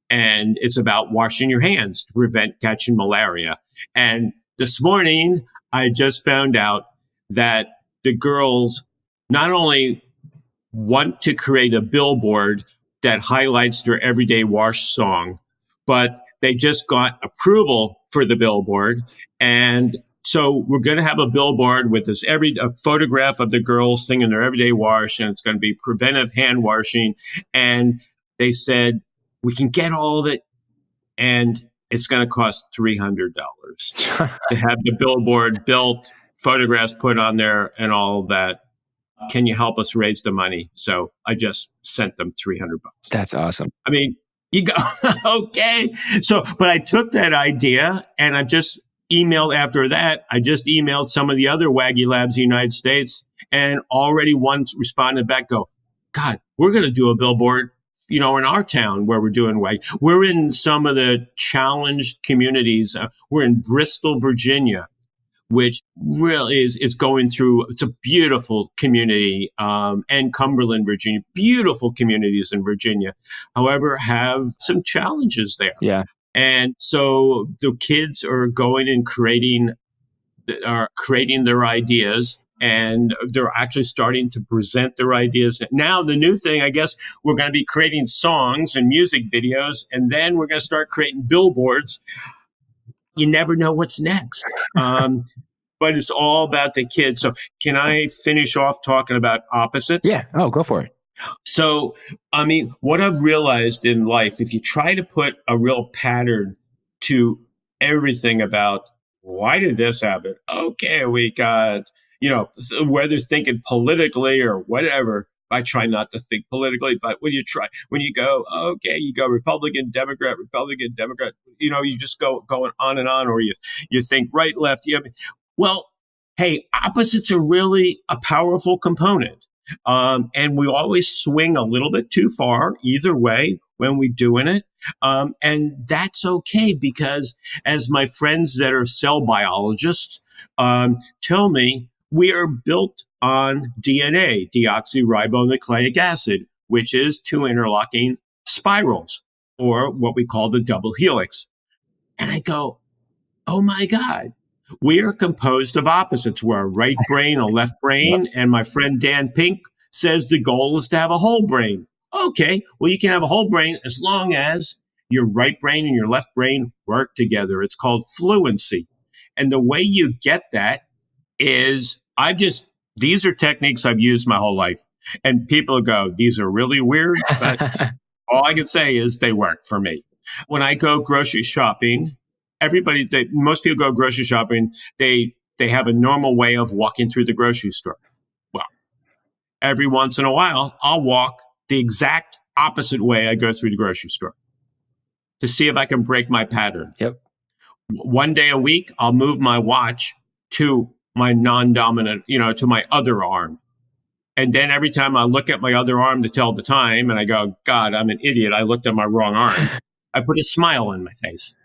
And it's about washing your hands to prevent catching malaria. And this morning, I just found out that the girls not only want to create a billboard that highlights their Everyday Wash song, but they just got approval for the billboard. And so we're going to have a billboard with a photograph of the girls singing their Everyday Wash, and it's going to be preventive hand washing. And they said, we can get all of it, and it's going to cost $300 to have the billboard built, photographs put on there, and all of that. Can you help us raise the money? So I just sent them $300. That's awesome. I mean, you go, okay. So, but I took that idea and I just emailed after that. I just emailed some of the other WagiLabs in the United States, and already one responded back, God, we're going to do a billboard, in our town where we're doing WAG. We're in some of the challenged communities. We're in Bristol, Virginia, which really is going through, it's a beautiful community, and Cumberland, Virginia, beautiful communities in Virginia, however, have some challenges there. Yeah. And so the kids are going and creating their ideas, and they're actually starting to present their ideas. Now, the new thing, I guess, we're going to be creating songs and music videos, and then we're going to start creating billboards. You never know what's next. But it's all about the kids. So can I finish off talking about opposites? Yeah. Oh, go for it. So, I mean, what I've realized in life, if you try to put a real pattern to everything about why did this happen? Okay, we got, whether thinking politically or whatever. I try not to think politically, but when you go, you go Republican, Democrat, you just going on and on, or you think right, left. Well, hey, opposites are really a powerful component. And we always swing a little bit too far either way when we're doing it. And that's okay, because as my friends that are cell biologists tell me, we are built on DNA, deoxyribonucleic acid, which is 2 interlocking spirals, or what we call the double helix. And I go, oh my God, we are composed of opposites. We're a right brain, a left brain. And my friend Dan Pink says the goal is to have a whole brain. Okay, well, you can have a whole brain as long as your right brain and your left brain work together. It's called fluency. And the way you get that is these are techniques I've used my whole life. And people go, these are really weird, but all I can say is they work for me. When I go grocery shopping, most people go grocery shopping, they have a normal way of walking through the grocery store. Well, every once in a while, I'll walk the exact opposite way I go through the grocery store to see if I can break my pattern. Yep. One day a week, I'll move my watch to my non-dominant, to my other arm. And then every time I look at my other arm to tell the time and I go, God, I'm an idiot. I looked at my wrong arm. I put a smile on my face.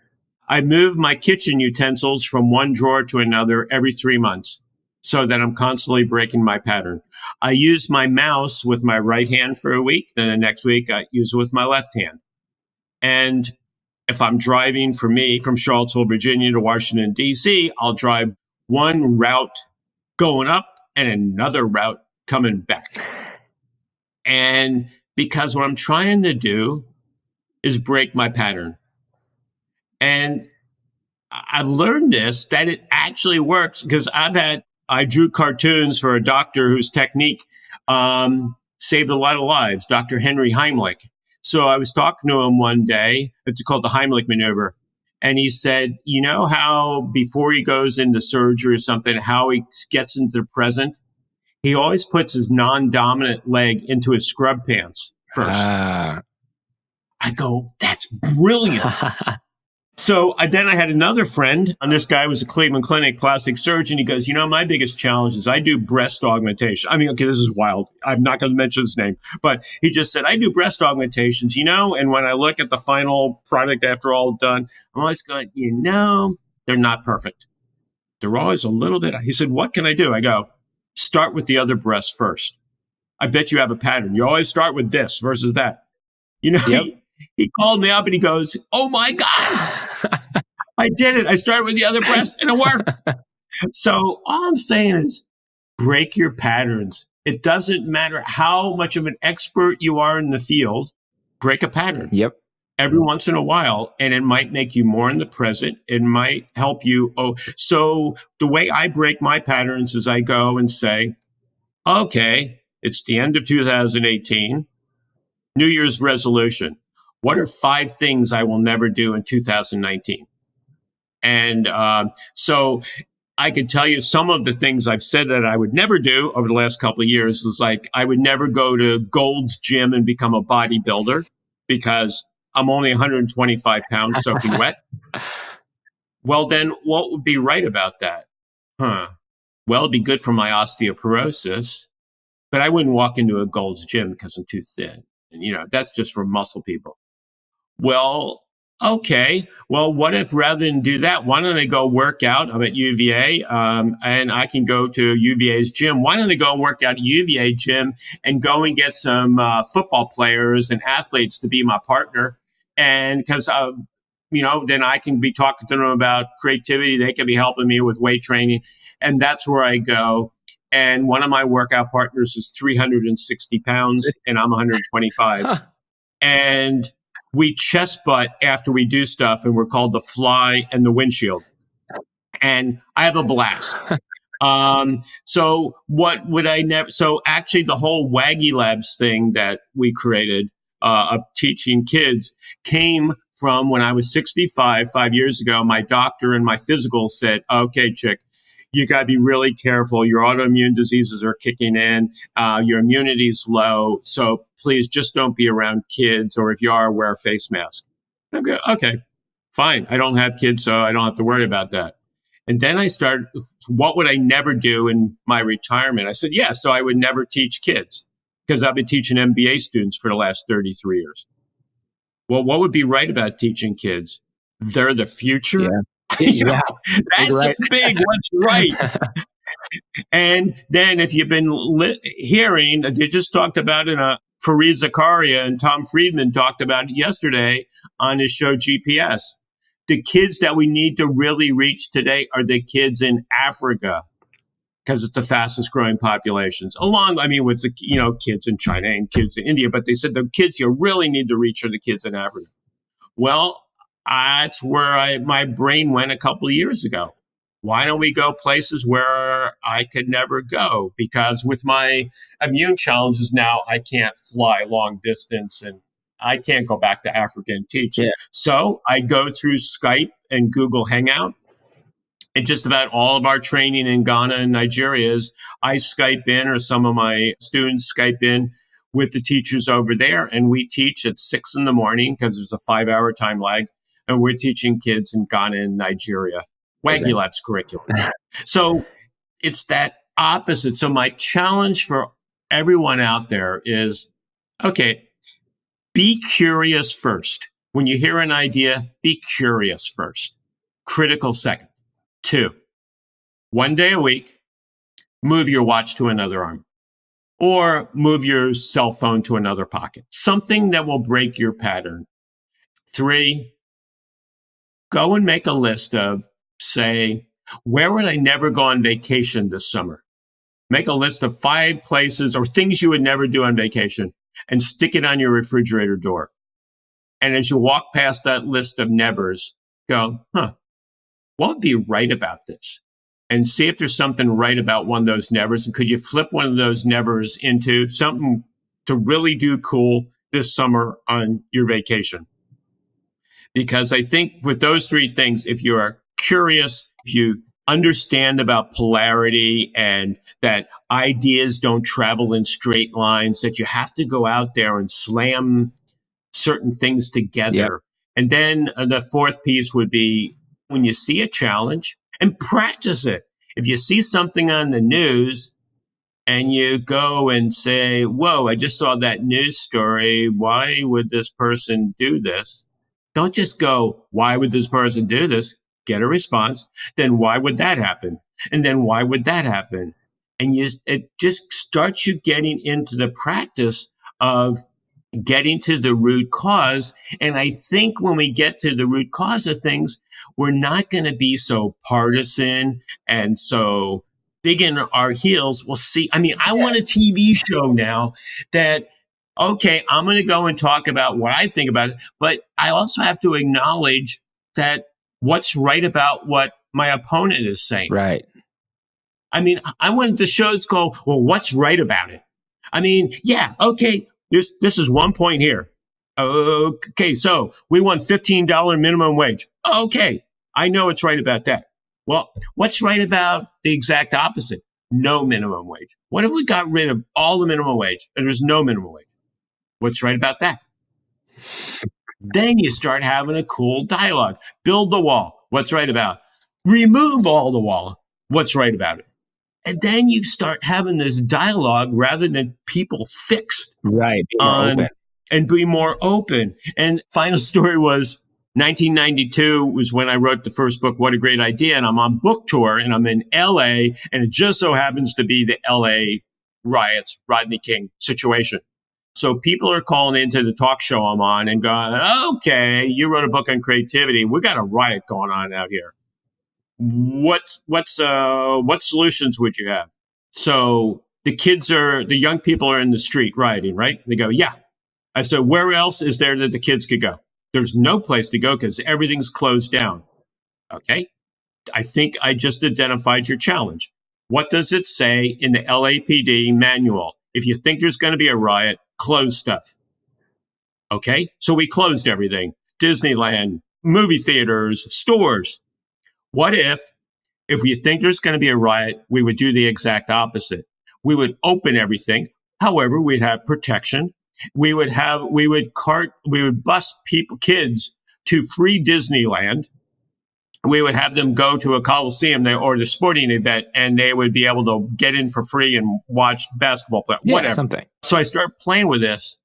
I move my kitchen utensils from one drawer to another every 3 months so that I'm constantly breaking my pattern. I use my mouse with my right hand for a week. Then the next week I use it with my left hand. And if I'm driving from Charlottesville, Virginia to Washington, D.C., I'll drive one route going up and another route coming back. And because what I'm trying to do is break my pattern. And I've learned that it actually works because I drew cartoons for a doctor whose technique saved a lot of lives, Dr. Henry Heimlich. So I was talking to him one day, it's called the Heimlich maneuver. And he said, you know how before he goes into surgery or something, how he gets into the present? He always puts his non-dominant leg into his scrub pants first. I go, that's brilliant. So then I had another friend, and this guy was a Cleveland Clinic plastic surgeon. He goes, my biggest challenge is I do breast augmentation. I mean, okay, this is wild. I'm not going to mention his name, but he just said, I do breast augmentations, and when I look at the final product after all done, I'm always going, they're not perfect. They're always a little bit. He said, what can I do? I go, start with the other breast first. I bet you have a pattern. You always start with this versus that. Yep. He called me up and he goes, oh my God, I did it. I started with the other breast and it worked. So all I'm saying is break your patterns. It doesn't matter how much of an expert you are in the field, break a pattern. Yep. Every once in a while, and it might make you more in the present. It might help you. So the way I break my patterns is I go and say, okay, it's the end of 2018, New Year's resolution. What are 5 things I will never do in 2019? And so I could tell you some of the things I've said that I would never do over the last couple of years is like I would never go to Gold's Gym and become a bodybuilder because I'm only 125 pounds soaking wet. Well, then what would be right about that? Well, it'd be good for my osteoporosis, but I wouldn't walk into a Gold's Gym because I'm too thin. And, that's just for muscle people. Well, okay. Well, what if rather than do that, why don't I go work out? I'm at UVA and I can go to UVA's gym. Why don't I go and work out at UVA gym and go and get some football players and athletes to be my partner? And because of, then I can be talking to them about creativity. They can be helping me with weight training. And that's where I go. And one of my workout partners is 360 pounds and I'm 125. And we chest butt after we do stuff, and we're called the fly and the windshield. And I have a blast. So what would I never? So actually, the whole WagiLabs thing that we created of teaching kids came from when I was 65, 5 years ago. My doctor and my physical said, "Okay, Chic, you got to be really careful. Your autoimmune diseases are kicking in. Your immunity is low. So please just don't be around kids. Or if you are, wear a face mask." Okay, fine. I don't have kids, so I don't have to worry about that. And then I started, what would I never do in my retirement? I said, so I would never teach kids because I've been teaching MBA students for the last 33 years. Well, what would be right about teaching kids? They're the future. Yeah. That's right. A big what's right. And then if you've been hearing, they just talked about in Fareed Zakaria and Tom Friedman talked about it yesterday on his show GPS. The kids that we need to really reach today are the kids in Africa because it's the fastest growing populations. With the kids in China and kids in India, but they said the kids you really need to reach are the kids in Africa. Well, that's where my brain went a couple of years ago. Why don't we go places where I could never go? Because with my immune challenges now, I can't fly long distance and I can't go back to Africa and teach. Yeah. So I go through Skype and Google Hangout. And just about all of our training in Ghana and Nigeria is I Skype in, or some of my students Skype in with the teachers over there. And we teach at 6 in the morning because there's a 5-hour time lag. And we're teaching kids in Ghana and Nigeria, WagiLabs curriculum. So it's that opposite. So my challenge for everyone out there is, okay, be curious first. When you hear an idea, be curious first. Critical second. 2, 1 day a week, move your watch to another arm or move your cell phone to another pocket. Something that will break your pattern. 3, go and make a list of, say, where would I never go on vacation this summer? Make a list of 5 places or things you would never do on vacation and stick it on your refrigerator door. And as you walk past that list of nevers, go, what would be right about this? And see if there's something right about one of those nevers. And could you flip one of those nevers into something to really do cool this summer on your vacation? Because I think with those 3 things, if you are curious, if you understand about polarity and that ideas don't travel in straight lines, that you have to go out there and slam certain things together. Yep. And then the 4th piece would be, when you see a challenge, and practice it. If you see something on the news and you go and say, whoa, I just saw that news story. Why would this person do this? Don't just go, why would this person do this? Get a response. Then why would that happen? And then why would that happen? And it just starts you getting into the practice of getting to the root cause. And I think when we get to the root cause of things, we're not going to be so partisan and so digging our heels. We'll see. I mean, I want a TV show now that, okay, I'm going to go and talk about what I think about it, but I also have to acknowledge that what's right about what my opponent is saying. Right. I mean, I wanted the shows go, well, what's right about it? I mean, yeah, okay, this is one point here. Okay, so we want $15 minimum wage. Okay, I know it's right about that. Well, what's right about the exact opposite? No minimum wage. What if we got rid of all the minimum wage and there's no minimum wage? What's right about that? Then you start having a cool dialogue. Build the wall. What's right about it? Remove all the wall. What's right about it? And then you start having this dialogue rather than people fixed. Right. Be more open. And final story was 1992 was when I wrote the first book, What a Great Idea. And I'm on book tour and I'm in LA. And it just so happens to be the LA riots, Rodney King situation. So people are calling into the talk show I'm on and going, okay, you wrote a book on creativity. We got a riot going on out here. What solutions would you have? So the young people are in the street rioting, right? They go, yeah. I said, where else is there that the kids could go? There's no place to go because everything's closed down. Okay. I think I just identified your challenge. What does it say in the LAPD manual? If you think there's going to be a riot, close stuff. Okay. So we closed everything. Disneyland, movie theaters, stores. What if we think there's going to be a riot, we would do the exact opposite. We would open everything. However, we'd have protection. We would bus kids to free Disneyland. We would have them go to a Coliseum or the sporting event, and they would be able to get in for free and watch basketball play, whatever. Something. So I started playing with this,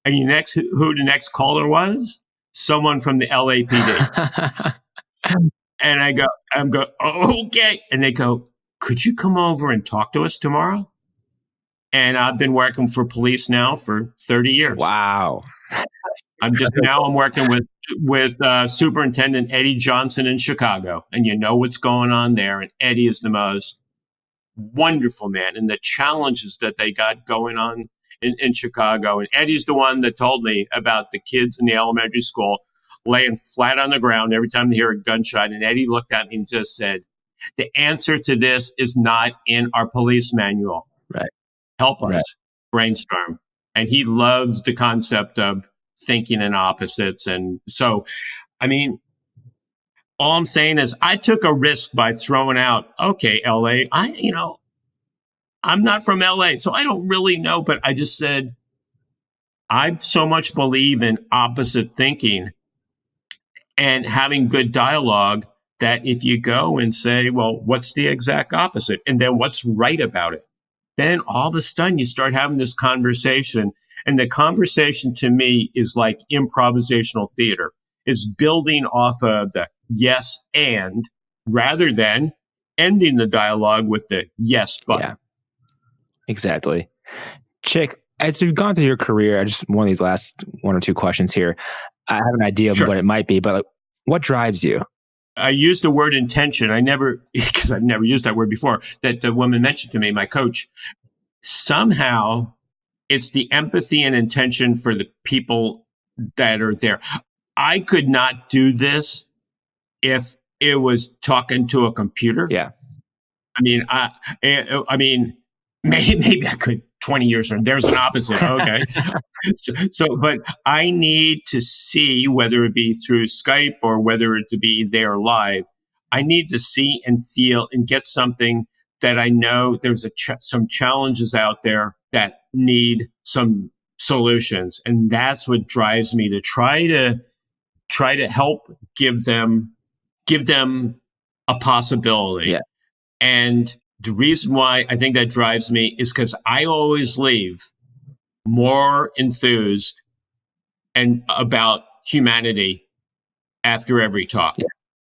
and who the next caller was? Someone from the LAPD. And I'm go, okay. And they go, could you come over and talk to us tomorrow? And I've been working for police now for 30 years. Wow. I'm working with Superintendent Eddie Johnson in Chicago. And you know what's going on there. And Eddie is the most wonderful man. And the challenges that they got going on in Chicago. And Eddie's the one that told me about the kids in the elementary school laying flat on the ground every time they hear a gunshot. And Eddie looked at me and just said, the answer to this is not in our police manual. Right. Help us Right. brainstorm. And he loves the concept of thinking in opposites. And so, I mean, all I'm saying is I took a risk by throwing out, okay, LA, I'm not from LA, so I don't really know, but I just said, I so much believe in opposite thinking and having good dialogue that if you go and say, well, what's the exact opposite? And then what's right about it? Then all of a sudden you start having this conversation. And the conversation to me is like improvisational theater. It's building off of the yes and rather than ending the dialogue with the yes but. Yeah, exactly. Chic, as you've gone through your career, I just one of these last one or two questions here. I have an idea of Sure. what it might be, but what drives you? I used the word intention. Because I've never used that word before, that the woman mentioned to me, my coach. Somehow it's the empathy and intention for the people that are there. I could not do this if it was talking to a computer. Yeah. I mean, maybe I could 20 years from there's an opposite. Okay. But I need to see, whether it be through Skype or whether it to be there live, I need to see and feel and get something that I know there's some challenges out there that need some solutions. And that's what drives me to try to help give them a possibility. Yeah. And the reason why I think that drives me is because I always leave more enthused and about humanity after every talk. Yeah.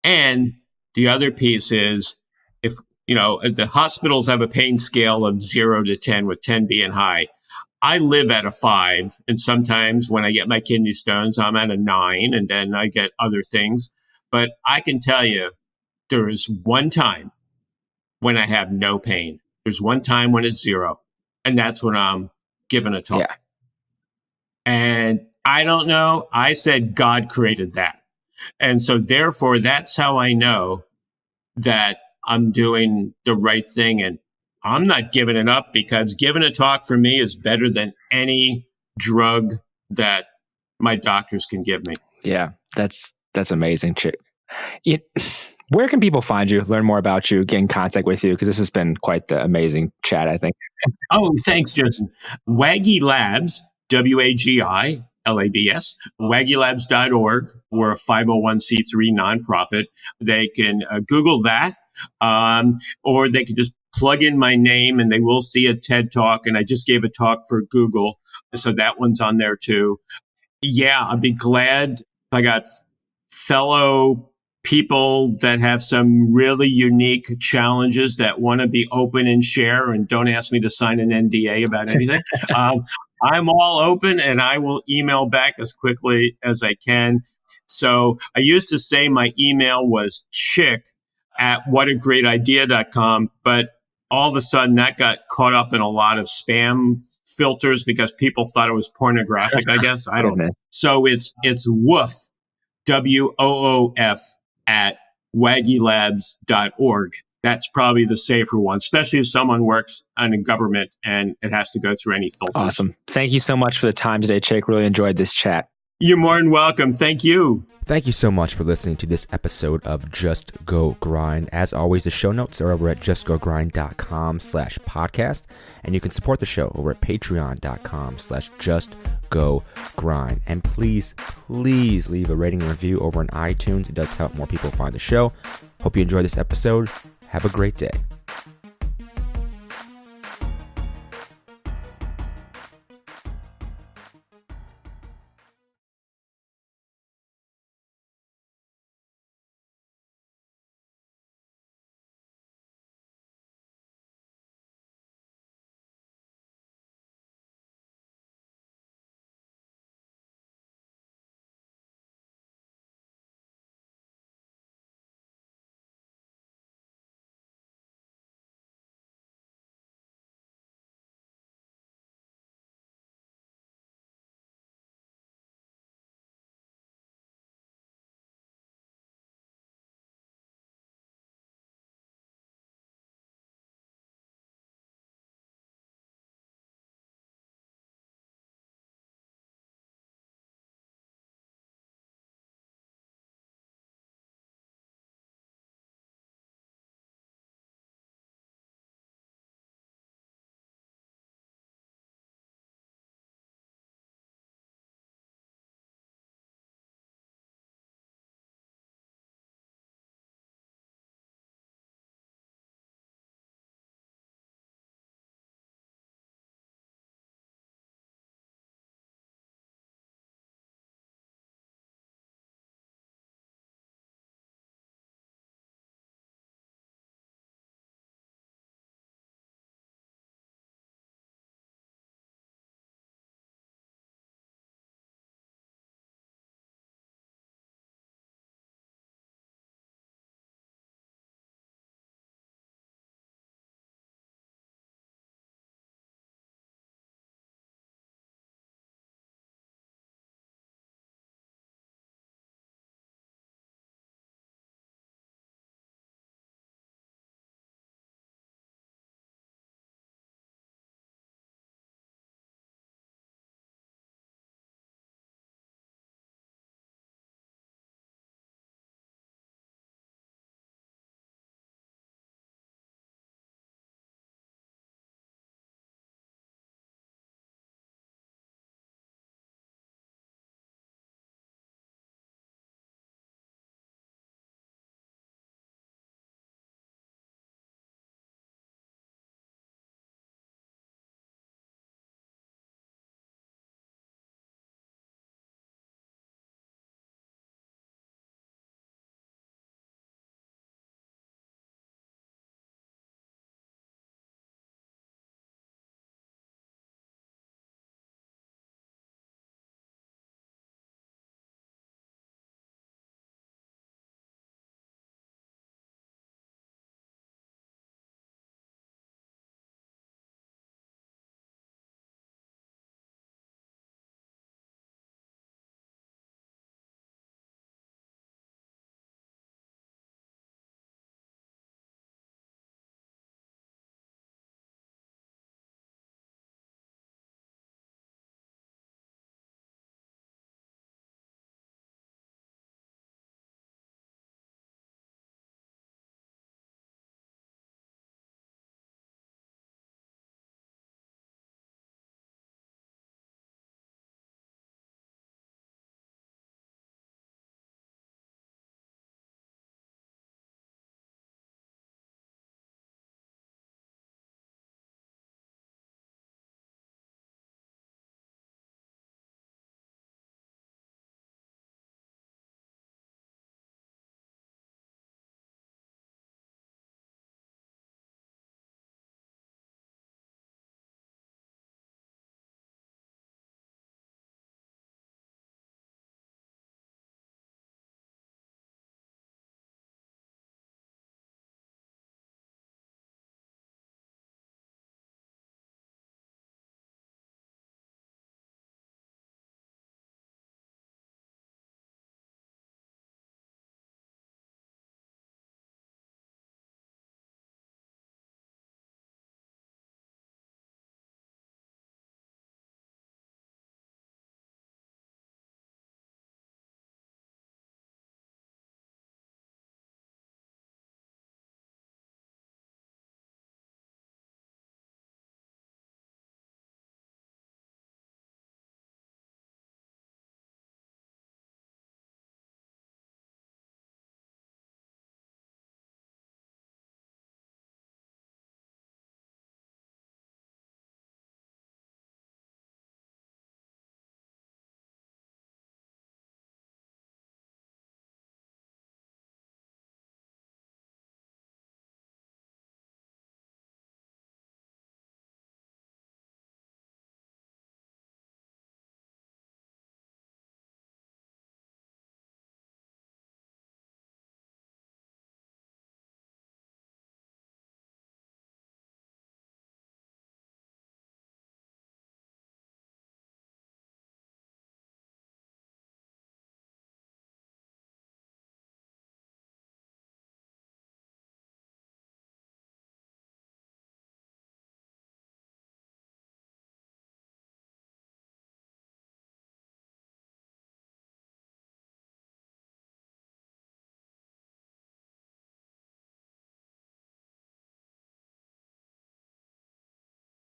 And the other piece is, if the hospitals have a pain scale of 0 to 10, with 10 being high. I live at a 5, and sometimes when I get my kidney stones, I'm at a 9, and then I get other things. But I can tell you, there is one time when I have no pain. There's one time when it's 0, and that's when I'm giving a talk. Yeah. And I don't know. I said God created that. And so therefore, that's how I know that I'm doing the right thing. And I'm not giving it up, because giving a talk for me is better than any drug that my doctors can give me. Yeah, that's amazing, Chic. Where can people find you, learn more about you, get in contact with you? Because this has been quite the amazing chat, I think. Oh, thanks, Justin. WagiLabs, WagiLabs, WagiLabs.org. We're a 501c3 nonprofit. They can Google that, or they can just plug in my name and they will see a TED Talk. And I just gave a talk for Google, so that one's on there too. Yeah, I'd be glad. I got fellow people that have some really unique challenges that want to be open and share, and don't ask me to sign an NDA about anything. I'm all open, and I will email back as quickly as I can. So I used to say my email was chic@whatagreatidea.com, but all of a sudden that got caught up in a lot of spam filters because people thought it was pornographic, I guess. I don't know. So it's woof, WOOF, at WagiLabs.org. That's probably the safer one, especially if someone works in a government and it has to go through any filters. Awesome. Thank you so much for the time today, Chic. Really enjoyed this chat. You're more than welcome. Thank you. Thank you so much for listening to this episode of Just Go Grind. As always, the show notes are over at justgogrind.com/podcast. And you can support the show over at patreon.com/justgogrind. And please leave a rating and review over on iTunes. It does help more people find the show. Hope you enjoyed this episode. Have a great day.